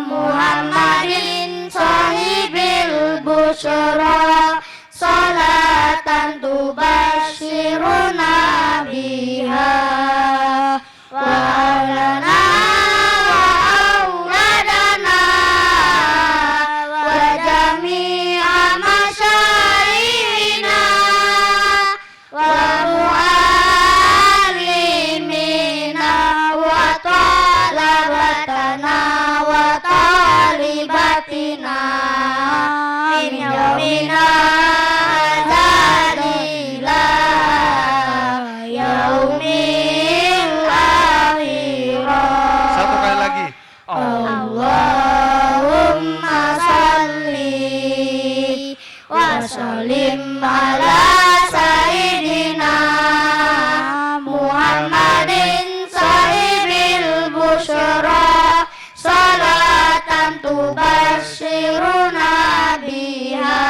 Muhammadin sahibil busyra salatan tubashiruna biha wa alana wa auladana wa jami'a masyayikhina wa mu'allimina wa talabatana wa talibatina min yaumina Satu kali lagi. Allahumma salli wa sallim ala sayyidina Muhammadin sahibil busyra salatan tubashiruna biha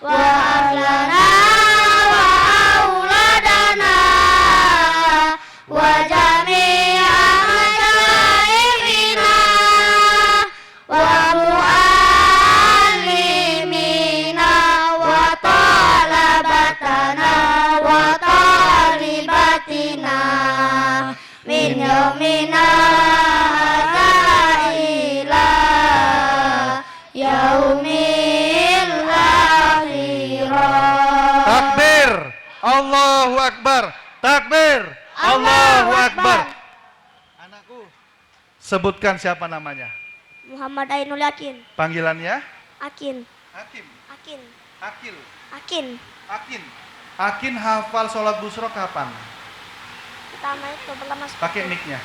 wa ahlana wa auladana wa jami'a masyayikhina wa mu'allimina wa talabatana wa talibatina min yaumina ila yaumil akhirah. Takbir. Allahu Akbar. Takbir. Allahu Akbar. Anakku, sebutkan siapa namanya? Muhammad Ainul Yakin. Panggilannya? Akin. Hakim. Akin. Akil. Akin. Akin. Akin hafal sholat busro kapan? Pertama itu pertama Pakai mic-nya.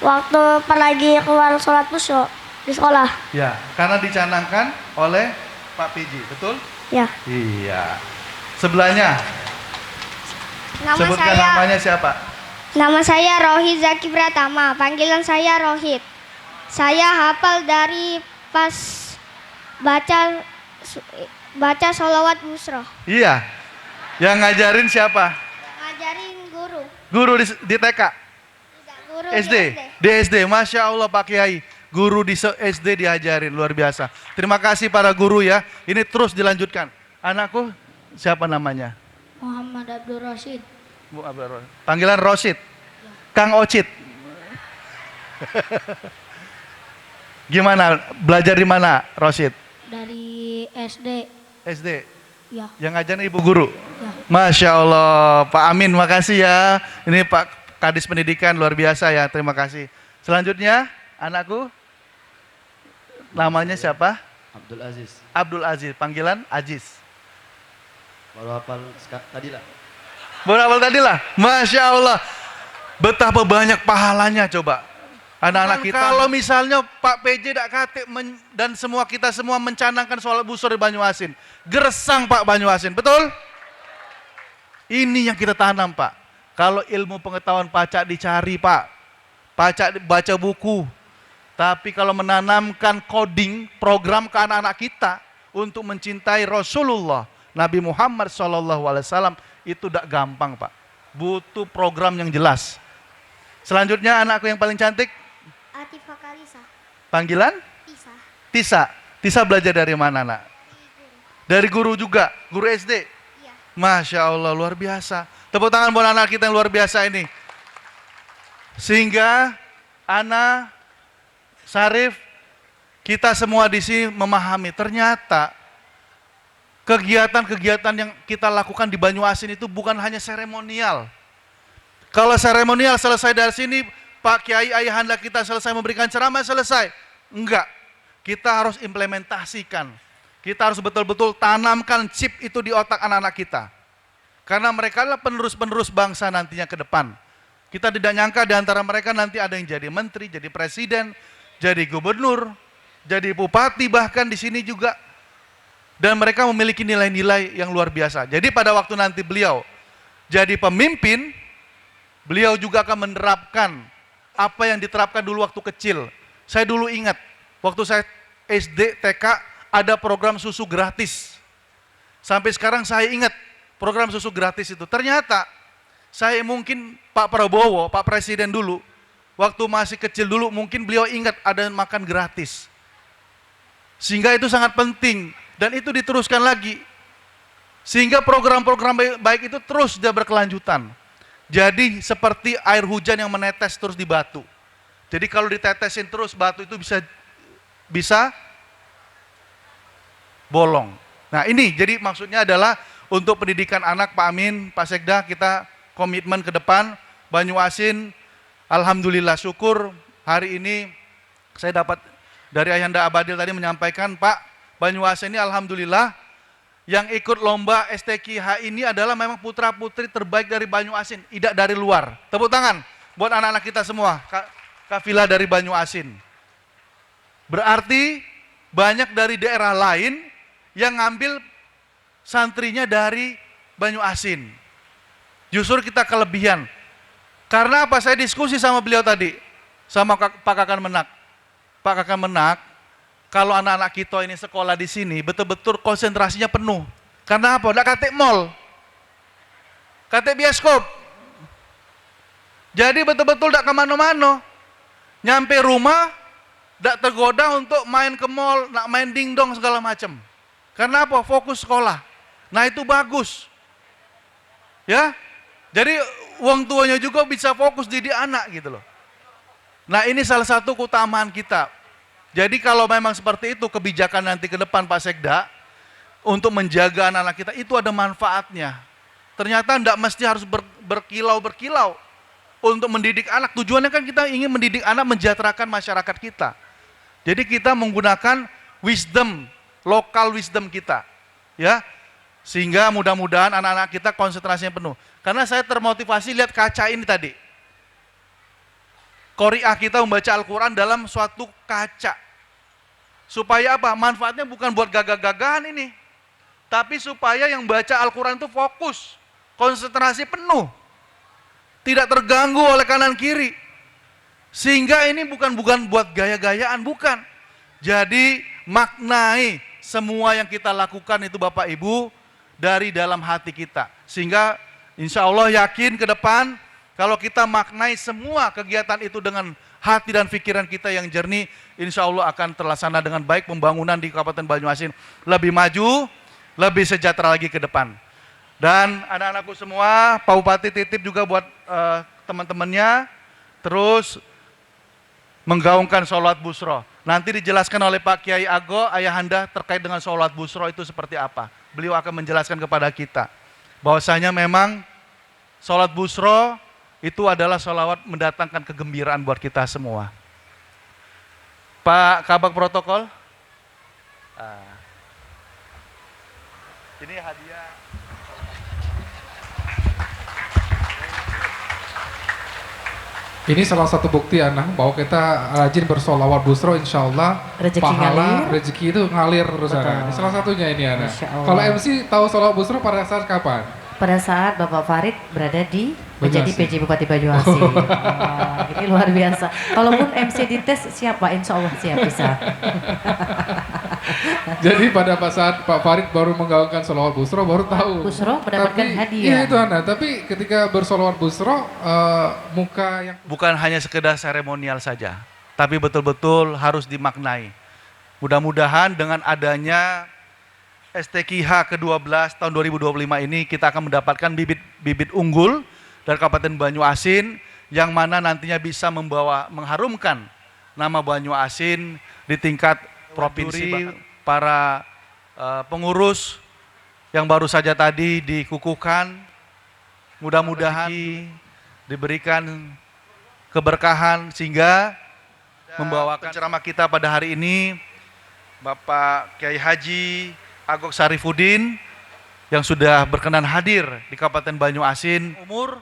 waktu lagi keluar sholat busuk di sekolah. Ya, karena dicanangkan oleh Pak PJ, betul? Ya. Iya. Sebelahnya, Nama sebutkan saya namanya siapa? Nama saya Rohit Zaki Pratama. Panggilan saya Rohit. Saya hafal dari pas baca sholawat busro. Iya. Yang ngajarin siapa? Ngajarin guru. Guru di TK? Tidak, guru SD? Di SD, Masya Allah Pak Kiai. Guru di SD diajarin, luar biasa. Terima kasih para guru ya. Ini terus dilanjutkan. Anakku siapa namanya? Muhammad Abdul Rashid. Panggilan Rosid. Kang Ocit. Gimana? Belajar di mana Rosid? Dari SD. SD? Ya. Yang ngajarin ibu guru? Ya. Masya Allah. Pak Amin, makasih ya. Ini Pak Kadis Pendidikan, luar biasa ya. Terima kasih. Selanjutnya, anakku. Namanya siapa? Abdul Aziz. Abdul Aziz. Panggilan Aziz. Baru hafal tadi lah. Baru hafal tadi lah. Masya Allah. Betapa banyak pahalanya coba. Anak-anak kita. Kalau misalnya Pak PJ dan kita semua mencanangkan sholat busur di Banyuasin. Gersang Pak Banyuasin, betul? Ini yang kita tanam Pak. Kalau ilmu pengetahuan pacak dicari Pak. Pacak baca buku. Tapi kalau menanamkan coding program ke anak-anak kita untuk mencintai Rasulullah Nabi Muhammad SAW itu tidak gampang Pak. Butuh program yang jelas. Selanjutnya anakku yang paling cantik. Atifah Kalisa. Panggilan? Tisa. Tisa. Tisa belajar dari mana nak? Dari guru juga, guru SD. Iya. Masya Allah luar biasa. Tepuk tangan buat anak kita yang luar biasa ini. Sehingga Ana, Sarif, kita semua di sini memahami ternyata kegiatan-kegiatan yang kita lakukan di Banyuasin itu bukan hanya seremonial. Kalau seremonial selesai dari sini, Pak Kiai ayahanda kita selesai memberikan ceramah, selesai. Enggak, kita harus implementasikan. Kita harus betul-betul tanamkan chip itu di otak anak-anak kita. Karena mereka adalah penerus-penerus bangsa nantinya ke depan. Kita tidak nyangka di antara mereka nanti ada yang jadi menteri, jadi presiden, jadi gubernur, jadi bupati bahkan di sini juga. Dan mereka memiliki nilai-nilai yang luar biasa. Jadi pada waktu nanti beliau jadi pemimpin, beliau juga akan menerapkan apa yang diterapkan dulu waktu kecil. Saya dulu ingat, waktu saya SD, TK, ada program susu gratis. Sampai sekarang saya ingat program susu gratis itu. Ternyata saya mungkin Pak Prabowo, Pak Presiden dulu, waktu masih kecil dulu mungkin beliau ingat ada makan gratis. Sehingga itu sangat penting dan itu diteruskan lagi. Sehingga program-program baik itu terus dia berkelanjutan. Jadi seperti air hujan yang menetes terus di batu. Jadi kalau ditetesin terus batu itu bisa bolong. Nah ini jadi maksudnya adalah untuk pendidikan anak Pak Amin, Pak Sekda, kita komitmen ke depan. Banyuasin, alhamdulillah syukur hari ini saya dapat dari Ayahanda Abadil tadi menyampaikan, Pak, Banyuasin ini alhamdulillah yang ikut lomba STQH ini adalah memang putra-putri terbaik dari Banyuasin, tidak dari luar. Tepuk tangan buat anak-anak kita semua, kafilah dari Banyuasin. Berarti banyak dari daerah lain yang ngambil santrinya dari Banyuasin. Justru kita kelebihan. Karena apa? Saya diskusi sama beliau tadi, sama Pak Kakan Menak. Pak Kakan Menak, kalau anak-anak kita ini sekolah di sini, betul-betul konsentrasinya penuh. Karena apa? Nggak kate mall, kate bioskop. Jadi betul-betul nggak kemana-mana. Nyampe rumah, nggak tergoda untuk main ke mall, nggak main dingdong segala macam. Karena apa? Fokus sekolah. Nah itu bagus. Ya, jadi uang tuanya juga bisa fokus didik anak gitu loh. Nah ini salah satu keutamaan kita. Jadi kalau memang seperti itu kebijakan nanti ke depan Pak Sekda untuk menjaga anak-anak kita itu ada manfaatnya. Ternyata tidak mesti harus berkilau-berkilau untuk mendidik anak. Tujuannya kan kita ingin mendidik anak mensejahterakan masyarakat kita. Jadi kita menggunakan wisdom, lokal wisdom kita. Ya, sehingga mudah-mudahan anak-anak kita konsentrasinya penuh. Karena saya termotivasi lihat kaca ini tadi. Qori'ah kita membaca Al-Quran dalam suatu kaca. Supaya apa? Manfaatnya bukan buat gagah-gagahan ini. Tapi supaya yang baca Al-Quran itu fokus. Konsentrasi penuh. Tidak terganggu oleh kanan kiri. Sehingga ini bukan buat gaya-gayaan, bukan. Jadi maknai semua yang kita lakukan itu Bapak Ibu dari dalam hati kita. Sehingga insya Allah yakin ke depan kalau kita maknai semua kegiatan itu dengan hati dan pikiran kita yang jernih, insya Allah akan terlaksana dengan baik. Pembangunan di Kabupaten Banyuasin lebih maju, lebih sejahtera lagi ke depan. Dan anak-anakku semua, Pak Bupati titip juga buat teman-temannya, terus menggaungkan sholat busro. Nanti dijelaskan oleh Pak Kiai Ago, ayahanda, terkait dengan sholat busro itu seperti apa. Beliau akan menjelaskan kepada kita bahwasanya memang sholat busro itu adalah sholawat mendatangkan kegembiraan buat kita semua. Pak Kabak Protokol, ini hadiah. Ini salah satu bukti anak bahwa kita rajin bersolawat busro, insya Allah Rezeki pahala, ngalir. rezeki itu ngalir terus Betul. anak. Ini salah satunya ini anak. Masya Allah. Kalau MC tahu solawat busro pada saat kapan? Pada saat Bapak Farid berada di menjadi Banyuasin. PJ Bupati Banyuasin. Wah, ini luar biasa. Kalaupun MC dites siap Pak, insya Allah siap bisa. Jadi pada saat Pak Farid baru menggaungkan solawat busro baru tahu. Busro mendapatkan Tapi, hadiah. Iya itu anak. Tapi ketika bersolawat busro muka yang Bukan hanya sekedar seremonial saja, tapi betul-betul harus dimaknai. Mudah-mudahan dengan adanya STQH ke-12 tahun 2025 ini kita akan mendapatkan bibit unggul dari Kabupaten Banyuasin yang mana nantinya bisa mengharumkan nama Banyuasin di tingkat provinsi. Para pengurus yang baru saja tadi dikukuhkan, mudah-mudahan diberikan keberkahan sehingga membawakan ceramah kita pada hari ini Bapak Kiai Haji Agok Sarifuddin yang sudah berkenan hadir di Kabupaten Banyuasin umur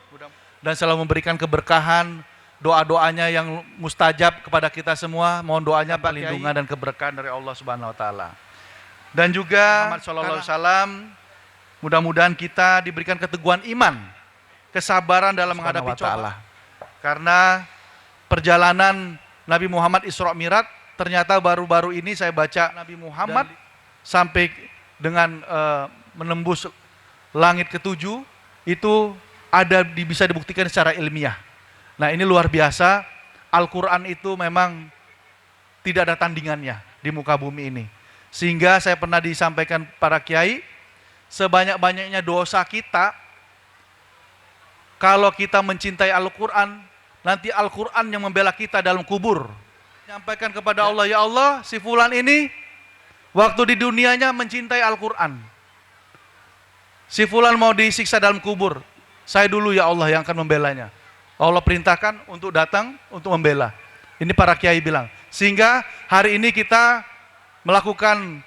dan selalu memberikan keberkahan, doa-doanya yang mustajab kepada kita semua. Mohon doanya perlindungan dan keberkahan dari Allah Subhanahu wa taala. Dan juga Muhammad sallallahu alaihi wasallam, mudah-mudahan kita diberikan keteguhan iman, kesabaran dalam menghadapi cobaan. Karena perjalanan Nabi Muhammad Isra Mi'raj, ternyata baru-baru ini saya baca Nabi Muhammad sampai dengan menembus langit ketujuh itu bisa dibuktikan secara ilmiah. Nah ini luar biasa, Al-Quran itu memang tidak ada tandingannya di muka bumi ini. Sehingga saya pernah disampaikan para kiai, sebanyak-banyaknya dosa kita, kalau kita mencintai Al-Quran, nanti Al-Quran yang membela kita dalam kubur. Nyampaikan kepada Allah, ya Allah, si fulan ini waktu di dunianya mencintai Al-Quran. Si fulan mau disiksa dalam kubur, saya dulu ya Allah yang akan membelanya. Allah perintahkan untuk datang, untuk membela. Ini para kiai bilang. Sehingga hari ini kita melakukan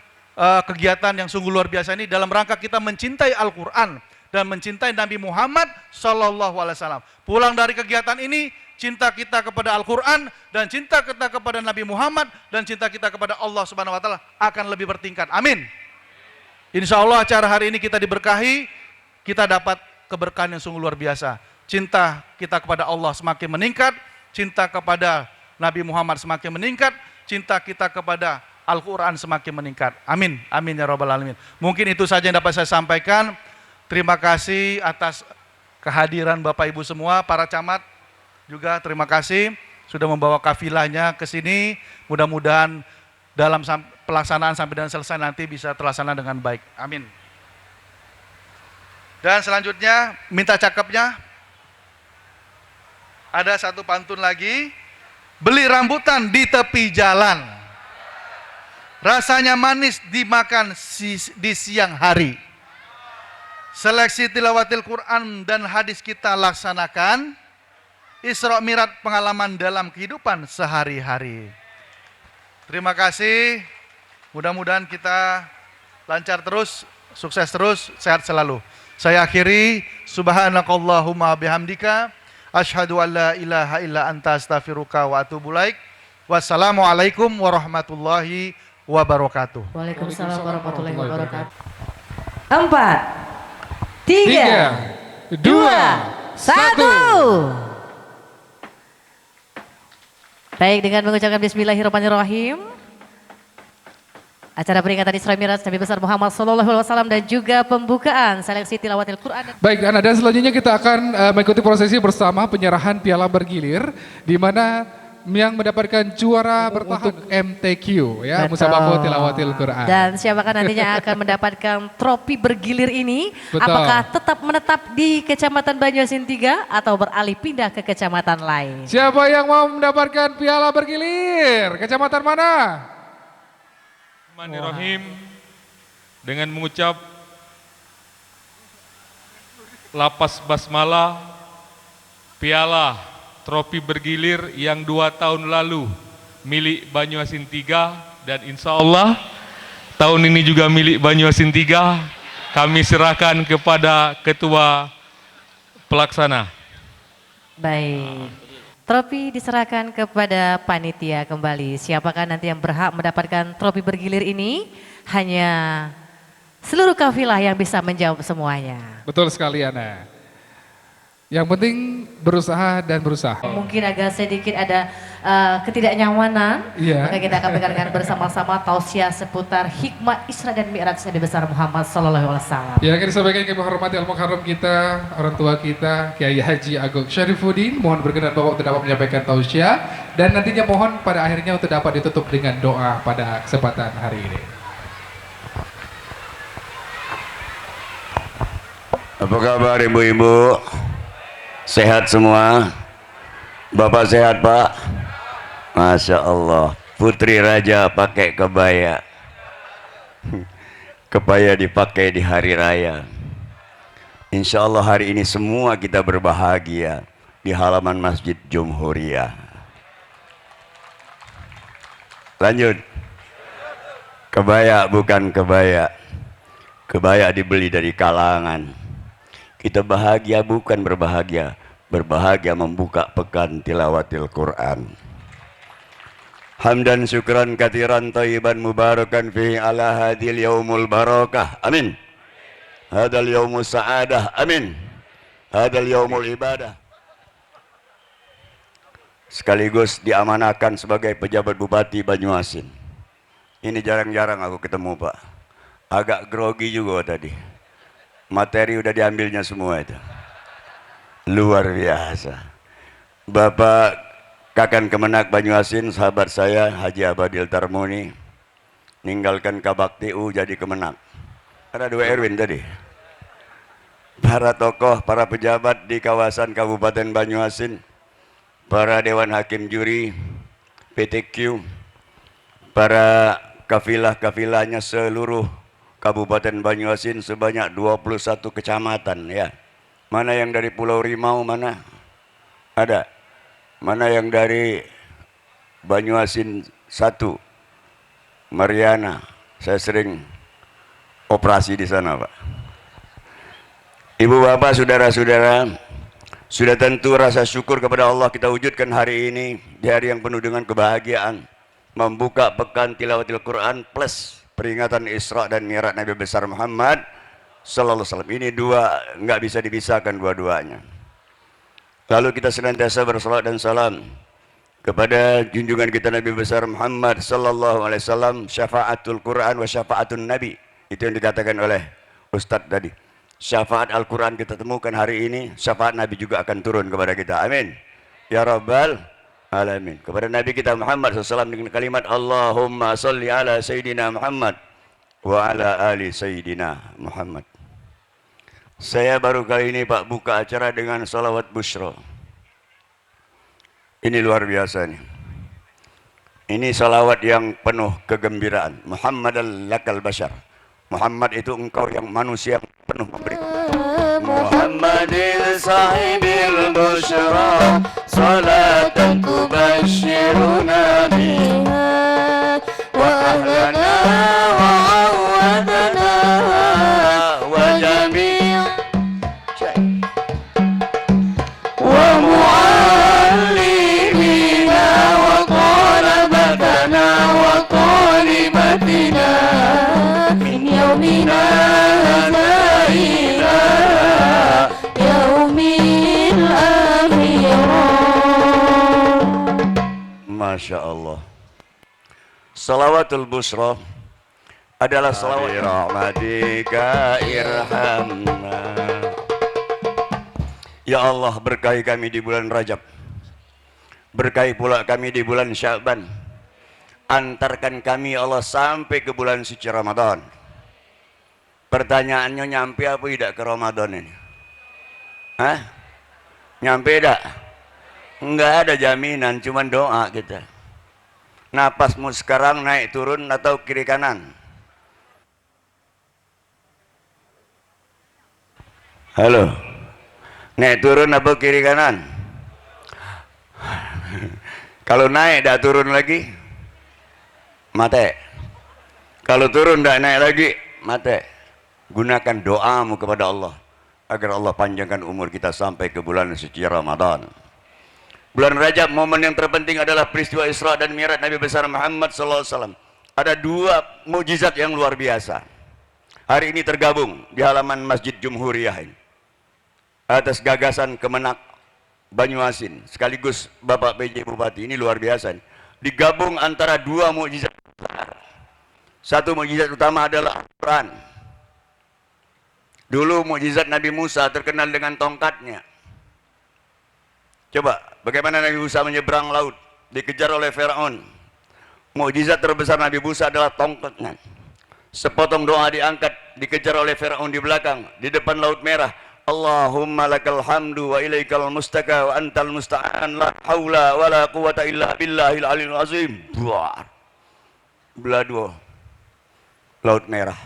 kegiatan yang sungguh luar biasa ini dalam rangka kita mencintai Al-Quran dan mencintai Nabi Muhammad Sallallahu Alaihi Wasallam. Pulang dari kegiatan ini, cinta kita kepada Al-Quran dan cinta kita kepada Nabi Muhammad dan cinta kita kepada Allah Subhanahu Wa Taala akan lebih bertingkat. Amin. Insya Allah acara hari ini kita diberkahi, kita dapat keberkahan yang sungguh luar biasa. Cinta kita kepada Allah semakin meningkat, cinta kepada Nabi Muhammad semakin meningkat, cinta kita kepada Al-Quran semakin meningkat. Amin. Amin ya Rabbal Alamin. Mungkin itu saja yang dapat saya sampaikan. Terima kasih atas kehadiran Bapak Ibu semua, para camat juga terima kasih sudah membawa kafilahnya ke sini. Mudah-mudahan dalam pelaksanaan sampai dan selesai nanti bisa terlaksana dengan baik. Amin. Dan selanjutnya minta cakepnya. Ada satu pantun lagi. Beli rambutan di tepi jalan, rasanya manis dimakan di siang hari. Seleksi tilawatil Quran dan hadis kita laksanakan. Isra Mi'raj pengalaman dalam kehidupan sehari-hari. Terima kasih. Mudah-mudahan kita lancar terus, sukses terus, sehat selalu. Saya akhiri, subhanakallahumma bihamdika, asyhadu an la ilaha illa anta astaghfiruka wa atubu ilaik. Wassalamualaikum warahmatullahi wabarakatuh. Waalaikumsalam warahmatullahi wabarakatuh. 4, 3, 2, 1. Baik, dengan mengucapkan bismillahirrahmanirrahim. Acara peringatan Isra Mi'raj Nabi besar Muhammad SAW dan juga pembukaan seleksi tilawatil Quran. Baik, dan selanjutnya kita akan mengikuti prosesi bersama penyerahan piala bergilir, di mana yang mendapatkan juara bertahan untuk MTQ, ya, Musabaqah Tilawatil Quran. Dan siapakah nantinya akan mendapatkan trofi bergilir ini? Betul. Apakah tetap menetap di Kecamatan Banyuasin 3 atau beralih pindah ke kecamatan lain? Siapa yang mau mendapatkan piala bergilir? Kecamatan mana? Bismillahirrahmanirrahim. Dengan mengucap lapas basmalah, piala trofi bergilir yang 2 tahun lalu milik Banyuasin 3 dan insya Allah tahun ini juga milik Banyuasin 3 kami serahkan kepada ketua pelaksana. Baik. Trofi diserahkan kepada panitia kembali. Siapakah nanti yang berhak mendapatkan trofi bergilir ini? Hanya seluruh kafilah yang bisa menjawab semuanya. Betul sekali, Ana. Yang penting berusaha dan berusaha. Mungkin agak sedikit ada ketidaknyamanan, Iya. maka kita akan dengarkan bersama-sama tausiah seputar hikmah Isra dan Mi'raj Nabi besar Muhammad SAW. Ya, akan disampaikan kami hormati al-mukarram kita, orang tua kita, Kiai Haji Agung Syarifuddin. Mohon berkenan Bapak untuk dapat menyampaikan tausiah dan nantinya mohon pada akhirnya untuk dapat ditutup dengan doa pada kesempatan hari ini. Apa kabar ibu-ibu? Sehat semua? Bapak sehat Pak? Masya Allah, putri raja pakai kebaya. Kebaya dipakai di hari raya. Insya Allah hari ini semua kita berbahagia di halaman Masjid Jumhuriyah. Lanjut. Kebaya bukan kebaya. Kebaya dibeli dari kalangan. Kita bahagia bukan berbahagia. Berbahagia membuka pekan tilawatil Quran. Hamdan syukran katiran tayyiban mubarakan fihi ala hadil yaumul barakah. Amin. Hadal yaumus sa'adah. Amin. Hadal yaumul ibadah. Sekaligus diamanahkan sebagai pejabat Bupati Banyuasin. Ini jarang-jarang aku ketemu Pak. Agak grogi juga tadi. Materi udah diambilnya semua itu. Luar biasa. Bapak Kakan Kemenak Banyuasin, sahabat saya Haji Abadil Tarmuni, ninggalkan Kabakti U jadi Kemenak. Ada 2 Erwin tadi. Para tokoh, para pejabat di kawasan Kabupaten Banyuasin, para Dewan Hakim Juri, PTQ, para kafilah-kafilahnya seluruh Kabupaten Banyuasin sebanyak 21 kecamatan ya. Mana yang dari Pulau Rimau mana? Ada. Mana yang dari Banyuasin 1? Mariana. Saya sering operasi di sana, Pak. Ibu bapak, saudara-saudara, sudah tentu rasa syukur kepada Allah kita wujudkan hari ini di hari yang penuh dengan kebahagiaan, membuka pekan tilawatil Quran plus peringatan Isra dan Mi'raj Nabi besar Muhammad sallallahu alaihi wasallam. Ini dua nggak bisa dipisahkan dua-duanya. Lalu kita senantiasa bersalawat dan salam kepada junjungan kita Nabi besar Muhammad sallallahu alaihi wasallam, syafaatul Quran wa syafaatun Nabi. Itu yang dikatakan oleh Ustadz tadi. Syafaat Al-Quran kita temukan hari ini, syafaat Nabi juga akan turun kepada kita. Amin. Ya Rabbal Alamin. Kepada Nabi kita Muhammad SAW dengan kalimat Allahumma salli ala Sayyidina Muhammad wa ala ali Sayyidina Muhammad. Saya baru kali ini Pak buka acara dengan salawat busyra. Ini luar biasa nih. Ini salawat yang penuh kegembiraan. Muhammadan lakal bashar. Muhammad itu engkau yang manusia yang penuh memberi. Muhammadil sahibil busyra salatan tubashiruna biha wa ahlana wa awadana wa jami' wa muallimina wa talabatana wa talibatina min yaumina hadha ila yaumil akhirah. Masya Allah. Salawatul Busra adalah salawat rahmatika irhamna. Ya Allah, berkahi kami di bulan Rajab, berkahi pula kami di bulan Sya'ban, antarkan kami Allah sampai ke bulan suci Ramadan. Pertanyaannya, nyampe apa tidak ke Ramadan ini? Hah? Nyampe tidak? Enggak ada jaminan, cuman doa kita. Napasmu sekarang naik turun atau kiri kanan? Halo, naik turun apa kiri kanan? Kalau naik dah turun lagi, mati. Kalau turun dah naik lagi, mati. Gunakan doamu kepada Allah agar Allah panjangkan umur kita sampai ke bulan suci Ramadan. Bulan Rajab, momen yang terpenting adalah peristiwa Isra dan Mi'raj Nabi besar Muhammad SAW. Ada dua mukjizat yang luar biasa. Hari ini tergabung di halaman Masjid Jumhuriyah ini, atas gagasan Kemenak Banyuasin sekaligus Bapak PJ Bupati. Ini luar biasa. Digabung antara dua mukjizat. Satu mukjizat utama adalah Al-Quran. Dulu mukjizat Nabi Musa terkenal dengan tongkatnya. Coba, bagaimana Nabi Musa menyeberang laut, dikejar oleh Firaun. Mukjizat terbesar Nabi Musa adalah tongkatnya. Sepotong doa diangkat, dikejar oleh Firaun di belakang, di depan Laut Merah. Allahumma lakal hamdu wa ilaikal mustaka wa antal musta'an la haula wa la quwata illa billahil aliyil azim. Buar. Belah dua Laut Merah.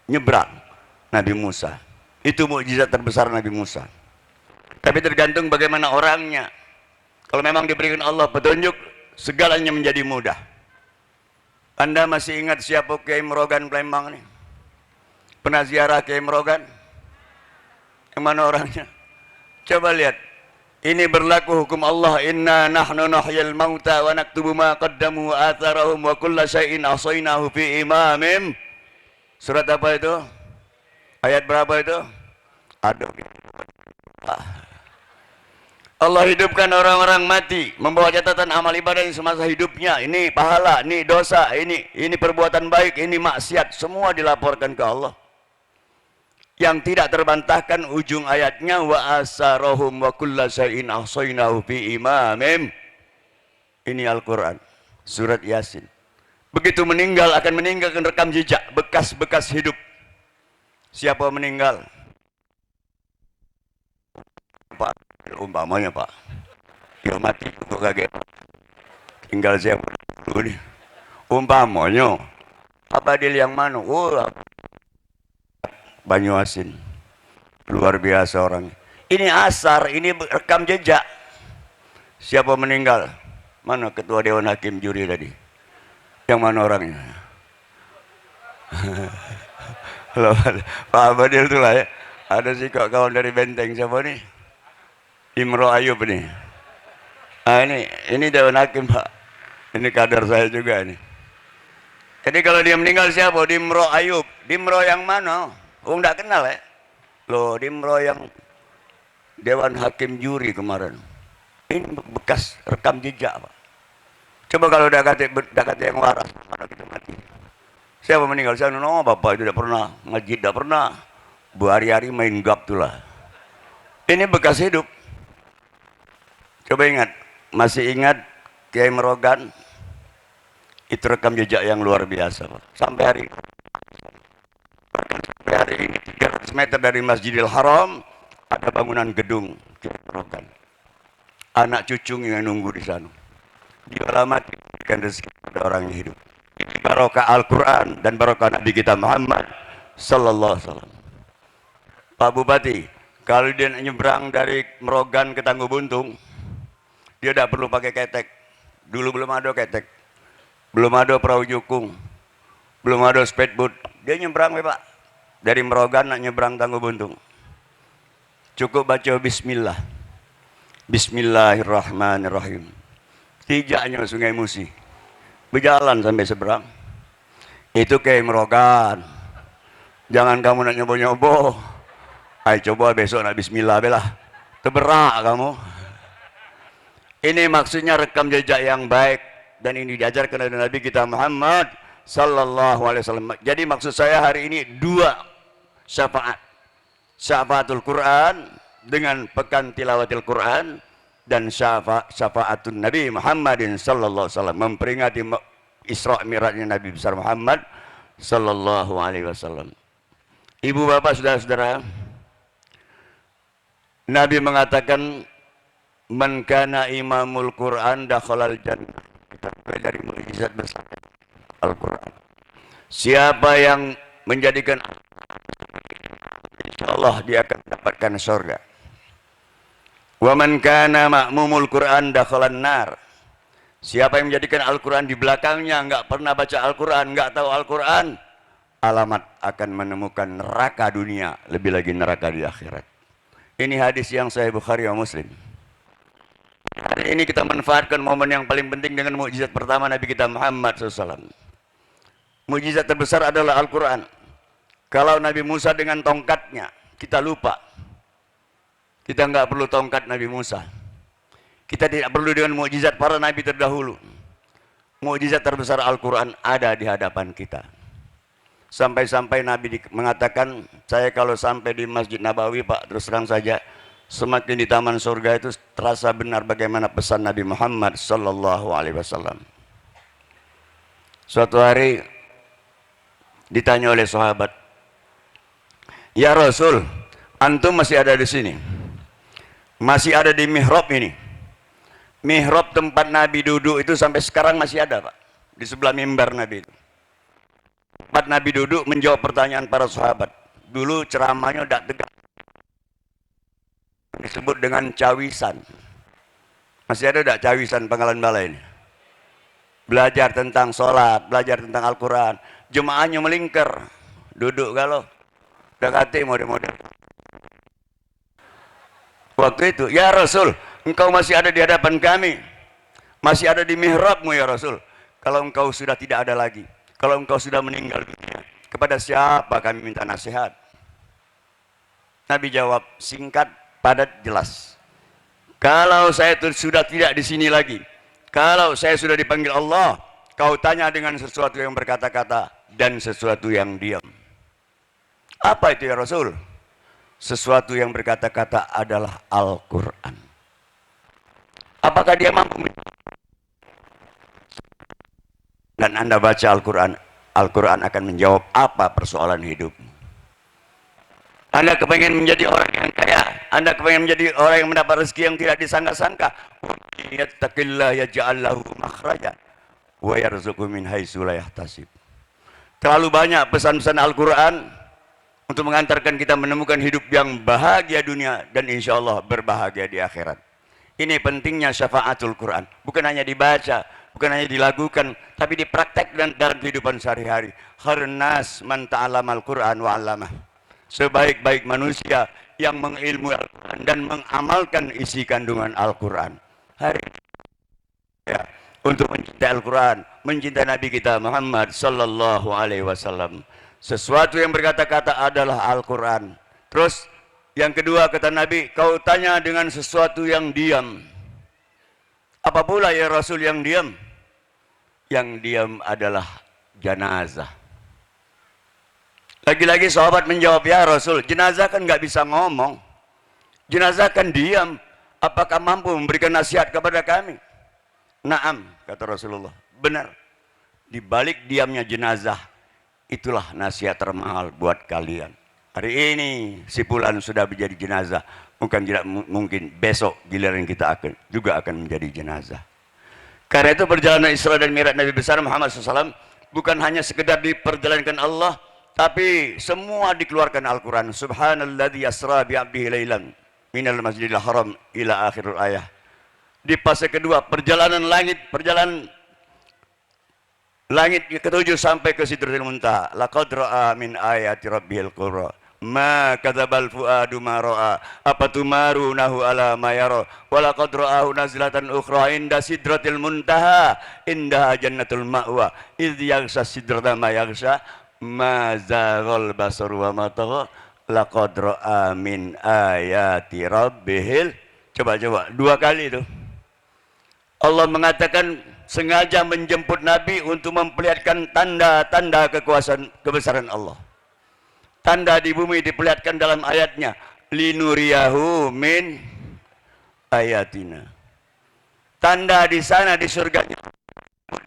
Nyebrang Nabi Musa. Itu mukjizat terbesar Nabi Musa. Tapi tergantung bagaimana orangnya. Kalau memang diberikan Allah petunjuk, segalanya menjadi mudah. Anda masih ingat siapa Kiai Merogan Palembang ini? Pernah ziarah Kiai Merogan? Yang mana orangnya? Coba lihat. Ini berlaku hukum Allah. Inna nahnu nahyal mauta wa naktubu ma qaddamu wa atharahum wa kulla syai'in ahsaynahu fi imamim. Surat apa itu? Ayat berapa itu? Aduh. Allah hidupkan orang-orang mati, membawa catatan amal ibadah yang semasa hidupnya. Ini pahala, ini dosa, ini perbuatan baik, ini maksiat, semua dilaporkan ke Allah. Yang tidak terbantahkan ujung ayatnya, wa asarahum wa kulla syai'in ahsaynahu fi imamim. Ini Al-Quran, surat Yasin. Begitu meninggal akan meninggalkan rekam jejak, bekas-bekas hidup. Siapa meninggal? Pak, umpamanya Pak, dia mati untuk kaget. Tinggal siapa dulu nih? Umpamanya, apa dia yang mana? Oh, Banyuasin, luar biasa orang. Ini asar, ini rekam jejak. Siapa meninggal? Mana ketua Dewan Hakim Juri tadi? Yang mana orangnya? Halo, Pak Abadil itulah ya. Ada sih kawan dari Benteng, siapa nih? Imro Ayub nih. Ah, ini Dewan Hakim Pak. Ini kader saya juga nih. Jadi kalau dia meninggal siapa? Dimro Ayub. Dimro yang mana? Oh, enggak kenal ya? Loh, Dimro yang Dewan Hakim Juri kemarin. Ini bekas rekam jejak Pak. Coba kalau udah kata yang waras, mana kita mati. Siapa meninggal? Saya no, bapak itu tidak pernah ngaji, tidak pernah. Berhari-hari main gap itulah. Ini bekas hidup. Coba ingat, masih ingat Kiai Merogan? Itu rekam jejak yang luar biasa Pak. Sampai hari ini 300 meter dari Masjidil Haram ada bangunan gedung Kiai Merogan. Anak cucunya yang nunggu di sana. Dia lama diberikan rezeki pada orang yang hidup. Ini barokah Al-Quran dan barokah Nabi kita Muhammad Sallallahu Alaihi Wasallam. Pak Bupati, kalau dia nyebrang dari Merogan ke Tangguh Buntung, dia tidak perlu pakai ketek. Dulu belum ada ketek, belum ada perahu jukung, belum ada speedboat. Dia nyebrang Pak, dari Merogan nak nyebrang Tangguh Buntung. Cukup baca Bismillah, Bismillahirrahmanirrahim. Tijaknya Sungai Musi, berjalan sampai seberang. Itu kayak Merogan. Jangan kamu nak nyobo-nyobo. Ayo coba besok nak Bismillah belah. Terberak kamu. Ini maksudnya rekam jejak yang baik. Dan ini diajarkan oleh Nabi kita Muhammad sallallahu alaihi wasallam. Jadi maksud saya hari ini dua syafaat. Syafaatul Quran dengan pekan tilawatil Quran dan syafaatun Nabi Muhammadin sallallahu alaihi wasallam memperingati Isra Mi'rajnya Nabi besar Muhammad sallallahu alaihi wasallam. Ibu bapak saudara-saudara, Nabi mengatakan man kana imamul Quran dakhalal jannah. Kita dari mukjizat besar Al-Quran. Siapa yang menjadikan insyaallah dia akan mendapatkan surga. Wa man kana ma'mumul Quran dakhalan nar. Siapa yang menjadikan Al-Quran di belakangnya, enggak pernah baca Al-Quran, enggak tahu Al-Quran, alamat akan menemukan neraka dunia, lebih lagi neraka di akhirat. Ini hadis yang Sahih Bukhari wa Muslim. Hari ini kita manfaatkan momen yang paling penting dengan mukjizat pertama Nabi kita Muhammad SAW. Mukjizat terbesar adalah Al-Quran. Kalau Nabi Musa dengan tongkatnya, kita lupa. Kita nggak perlu tongkat Nabi Musa. Kita tidak perlu dengan mukjizat para Nabi terdahulu. Mukjizat terbesar Al-Quran ada di hadapan kita. Sampai-sampai Nabi mengatakan, saya kalau sampai di Masjid Nabawi Pak, terus terang saja, semakin di taman surga itu terasa benar bagaimana pesan Nabi Muhammad sallallahu alaihi wasallam. Suatu hari ditanya oleh sahabat, "Ya Rasul, antum masih ada di sini? Masih ada di mihrab ini?" Mihrab tempat Nabi duduk itu sampai sekarang masih ada, Pak. Di sebelah mimbar Nabi itu. Tempat Nabi duduk menjawab pertanyaan para sahabat. Dulu ceramahnya tidak tegak. Disebut dengan cawisan. Masih ada tidak cawisan Pangkalan Balai ini? Belajar tentang sholat, belajar tentang Al-Quran. Jemaahnya melingkar. Duduk galau. Dekati model-model. Waktu itu, ya Rasul, engkau masih ada di hadapan kami. Masih ada di mihrabmu ya Rasul. Kalau engkau sudah tidak ada lagi. Kalau engkau sudah meninggal dunia. Kepada siapa kami minta nasihat? Nabi jawab, singkat, padat, jelas. Kalau saya sudah tidak di sini lagi. Kalau saya sudah dipanggil Allah. Kau tanya dengan sesuatu yang berkata-kata. Dan sesuatu yang diam. Apa itu ya Rasul? Sesuatu yang berkata-kata adalah Al-Quran. Apakah dia mampu? Dan Anda baca Al-Quran, Al-Quran akan menjawab apa persoalan hidupmu. Anda kepengen menjadi orang yang kaya, Anda kepengen menjadi orang yang mendapat rezeki yang tidak disangka-sangka. Yattaqillah yaj'al lahu makhraja wa yarzuqhu min haitsu la yahtasib. Terlalu banyak pesan-pesan Al-Quran untuk mengantarkan kita menemukan hidup yang bahagia dunia dan insya Allah berbahagia di akhirat. Ini pentingnya syafaatul Quran. Bukan hanya dibaca, bukan hanya dilakukan, tapi dipraktekkan dalam kehidupan sehari-hari. Khairun nas man ta'allamal Quran wa 'allamah. Sebaik-baik manusia yang mengilmui Al-Quran dan mengamalkan isi kandungan Al-Quran. Hari ini ya, untuk mencintai Al-Quran, mencintai Nabi kita Muhammad sallallahu alaihi wasallam. Sesuatu yang berkata-kata adalah Al-Quran. Terus yang kedua kata Nabi, kau tanya dengan sesuatu yang diam. Apa pula ya Rasul yang diam? Yang diam adalah jenazah. Lagi-lagi sahabat menjawab, ya Rasul, jenazah kan nggak bisa ngomong. Jenazah kan diam. Apakah mampu memberikan nasihat kepada kami? Naam, kata Rasulullah. Benar. Di balik diamnya jenazah, itulah nasihat termahal buat kalian. Hari ini si Fulan sudah menjadi jenazah. Mungkin besok giliran kita juga akan menjadi jenazah. Karena itu perjalanan Isra dan Mi'raj Nabi besar Muhammad SAW bukan hanya sekedar diperjalankan Allah, tapi semua dikeluarkan Al-Quran. Subhanalladzi yasra bi'abdihi laylan minal masjidil haram ila akhirul ayah. Di fase kedua perjalanan langit ketujuh sampai ke Sidratil Muntaha. Laqad ra'a min ayati rabbihil qura. Ma kadzabal fuadu ma ra'a. Apatumarunahu ala ma yara. Wa laqad ra'ahu nazlatan ukhra inda Sidratil Muntaha. Inda jannatul ma'wa. Idz yaghsha sidrata ma yaghsha. Ma zaghal basar wa ma tagha. Laqad ra'a min ayati rabbihil. Coba dua kali itu. Allah mengatakan sengaja menjemput Nabi untuk memperlihatkan tanda-tanda kekuasaan kebesaran Allah. Tanda di bumi diperlihatkan dalam ayatnya, linuriyahu min ayatina. Tanda di sana di surganya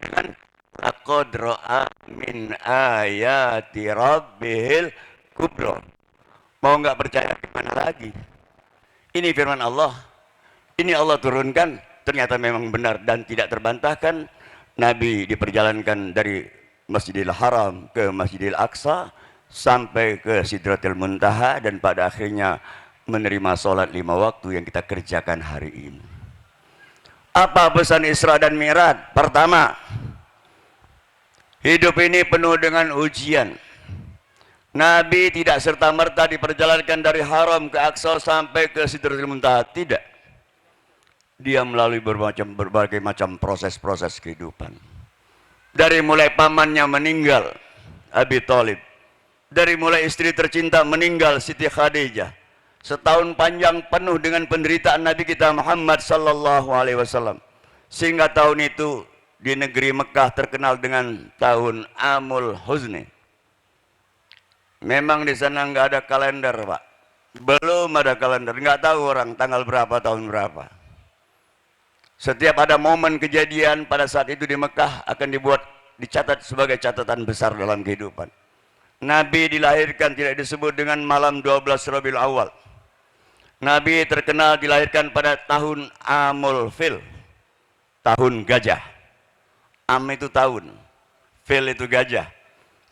dengan laqad ra'a min ayati rabbihil kubra. Mau nggak percaya gimana lagi? Ini firman Allah. Ini Allah turunkan, ternyata memang benar dan tidak terbantahkan. Nabi diperjalankan dari Masjidil Haram ke Masjidil Aqsa sampai ke Sidratul Muntaha dan pada akhirnya menerima sholat 5 waktu yang kita kerjakan hari ini. Apa pesan Isra dan Mi'raj? Pertama, hidup ini penuh dengan ujian. Nabi tidak serta-merta diperjalankan dari Haram ke Aqsa sampai ke Sidratul Muntaha, tidak. Dia melalui berbagai macam proses-proses kehidupan. Dari mulai pamannya meninggal, Abi Thalib. Dari mulai istri tercinta meninggal, Siti Khadijah. Setahun panjang penuh dengan penderitaan Nabi kita Muhammad sallallahu alaihi wasallam. Sehingga tahun itu di negeri Mekah terkenal dengan tahun Amul Huzni. Memang di sana nggak ada kalender, Pak. Belum ada kalender, nggak tahu orang tanggal berapa, tahun berapa. Setiap ada momen kejadian pada saat itu di Mekah akan dicatat sebagai catatan besar dalam kehidupan. Nabi dilahirkan tidak disebut dengan malam 12 Rabiul Awal. Nabi terkenal dilahirkan pada tahun Amul Fil, tahun gajah. Am itu tahun, Fil itu gajah.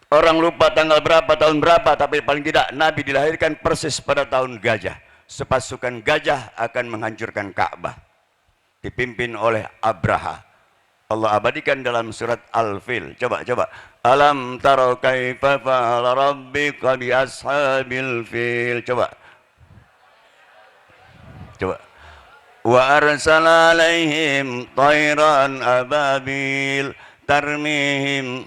Orang lupa tanggal berapa, tahun berapa, tapi paling tidak Nabi dilahirkan persis pada tahun gajah. Sepasukan gajah akan menghancurkan Ka'bah, dipimpin oleh Abraha. Allah abadikan dalam surat Al-Fil. Coba. Alam taro kaifa fa'ala rabbika bi ashabil fil. Coba. Wa arsala alaihim tayran ababil tarmihim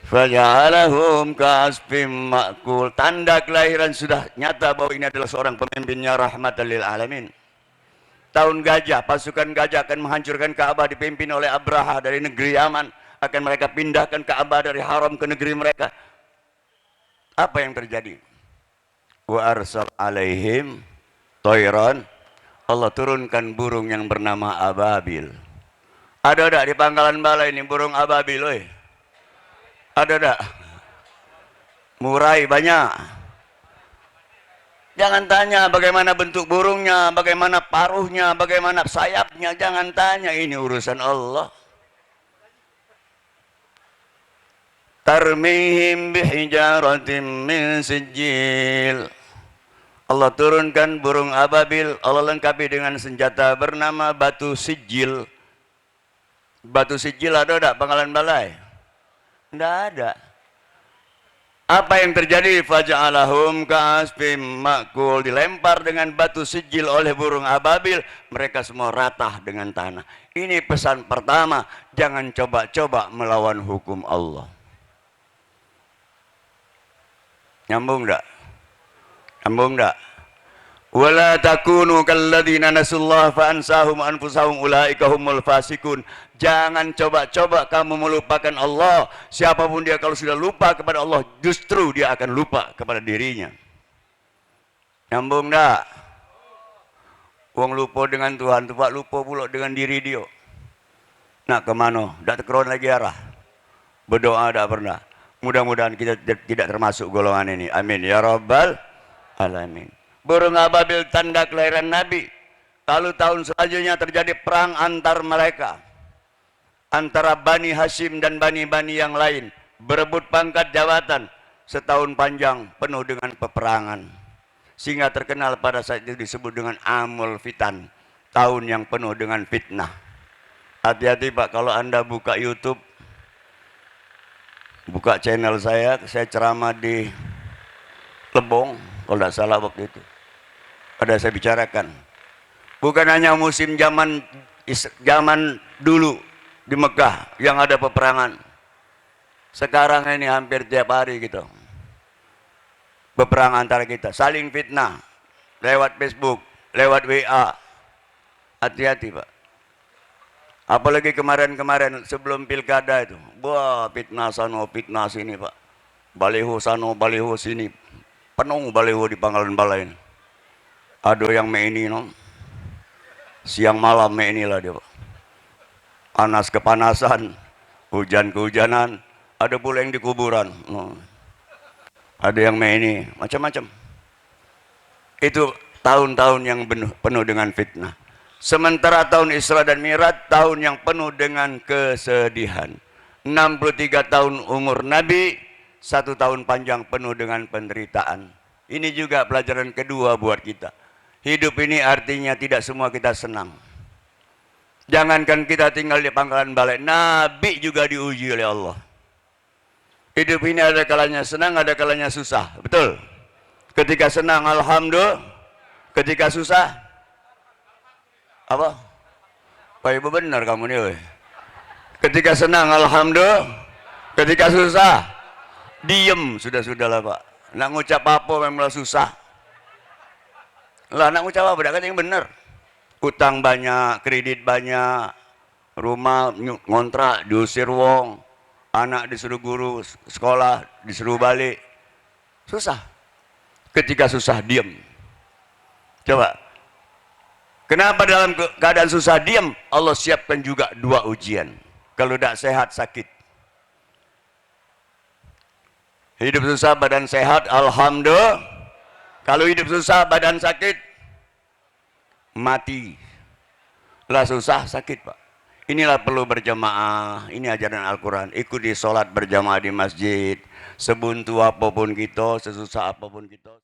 faja'alahum ka'asfim ma'kul. Tanda kelahiran sudah nyata bahwa ini adalah seorang pemimpinnya rahmatan lil alamin. Tahun gajah, pasukan gajah akan menghancurkan Ka'bah dipimpin oleh Abraha dari negeri Yaman. Akan mereka pindahkan Ka'bah dari Haram ke negeri mereka. Apa yang terjadi? Wa arsal alaihim toiron. Allah turunkan burung yang bernama ababil. Ada tak di Pangkalan Bala ini burung ababil, oi? Ada tak? Murai banyak. Jangan tanya bagaimana bentuk burungnya, bagaimana paruhnya, bagaimana sayapnya. Jangan tanya, ini urusan Allah. Tarmihim bihijaratim min sijil. Allah turunkan burung ababil, Allah lengkapi dengan senjata bernama batu sijil. Batu sijil ada tak Pangkalan Balai? Tidak ada. Apa yang terjadi? Faja'alahum ka'asfim ma'kul. Dilempar dengan batu sijil oleh burung ababil, mereka semua rata dengan tanah. Ini pesan pertama, jangan coba-coba melawan hukum Allah. Nyambung enggak? Nyambung enggak? Wala takunu kalladzina nasullah fa ansahum anfusahum ulaika humul fasikun. Jangan coba-coba kamu melupakan Allah. Siapapun dia kalau sudah lupa kepada Allah, justru dia akan lupa kepada dirinya. Nyambung enggak? Wong lupa dengan Tuhan, tuh Pak lupa pula dengan diri dia. Nak kemana? Tak terkeron lagi arah. Berdoa tak pernah. Mudah-mudahan kita tidak termasuk golongan ini. Amin ya rabbal alamin. Burung ababil tanda kelahiran Nabi. Lalu tahun selanjutnya terjadi perang antar mereka. Antara Bani Hashim dan Bani-Bani yang lain. Berebut pangkat jabatan. Setahun panjang penuh dengan peperangan. Sehingga terkenal pada saat itu disebut dengan Amul Fitan. Tahun yang penuh dengan fitnah. Hati-hati Pak, kalau Anda buka YouTube, buka channel saya ceramah di Lebong, kalau tidak salah waktu itu. Ada saya bicarakan. Bukan hanya musim zaman dulu di Mekah yang ada peperangan. Sekarang ini hampir tiap hari gitu. Peperangan antara kita, saling fitnah lewat Facebook, lewat WA. Hati-hati Pak. Apalagi kemarin-kemarin sebelum pilkada itu. Wah, fitnah sana, fitnah sini Pak. Baliho sana, baliho sini. Penuh baliho di Pangkalan Balai ini. Ada yang ini no. Siang malam inilah dia Pak. Panas kepanasan, hujan kehujanan, ada pula yang di kuburan. No. Ada yang ini, macam-macam. Itu tahun-tahun yang penuh dengan fitnah. Sementara tahun Isra dan Mi'raj tahun yang penuh dengan kesedihan. 63 tahun umur Nabi, 1 tahun panjang penuh dengan penderitaan. Ini juga pelajaran kedua buat kita. Hidup ini artinya tidak semua kita senang. Jangankan kita tinggal di Pangkalan Balai, Nabi juga diuji oleh Allah. Hidup ini ada kalanya senang, ada kalanya susah. Betul? Ketika senang, alhamdulillah. Ketika susah, apa? Wah, ibu benar kamu nih. Woy. Ketika senang, alhamdulillah. Ketika susah, diem. Sudah-sudahlah Pak. Nak ngucap apa memang susah. Lah, nak ngucap apa? Dah kata yang benar. Utang banyak, kredit banyak, rumah ngontrak, diusir wong, anak disuruh guru, sekolah disuruh balik. Susah. Ketika susah, diem. Coba. Kenapa dalam keadaan susah diam? Allah siapkan juga 2 ujian. Kalau tidak sehat, sakit. Hidup susah, badan sehat, alhamdulillah. Kalau hidup susah, badan sakit, mati. Lah susah, sakit Pak. Inilah perlu berjamaah. Ini ajaran Al-Quran. Ikuti sholat berjamaah di masjid. Sebuntu apapun kita, sesusah apapun kita.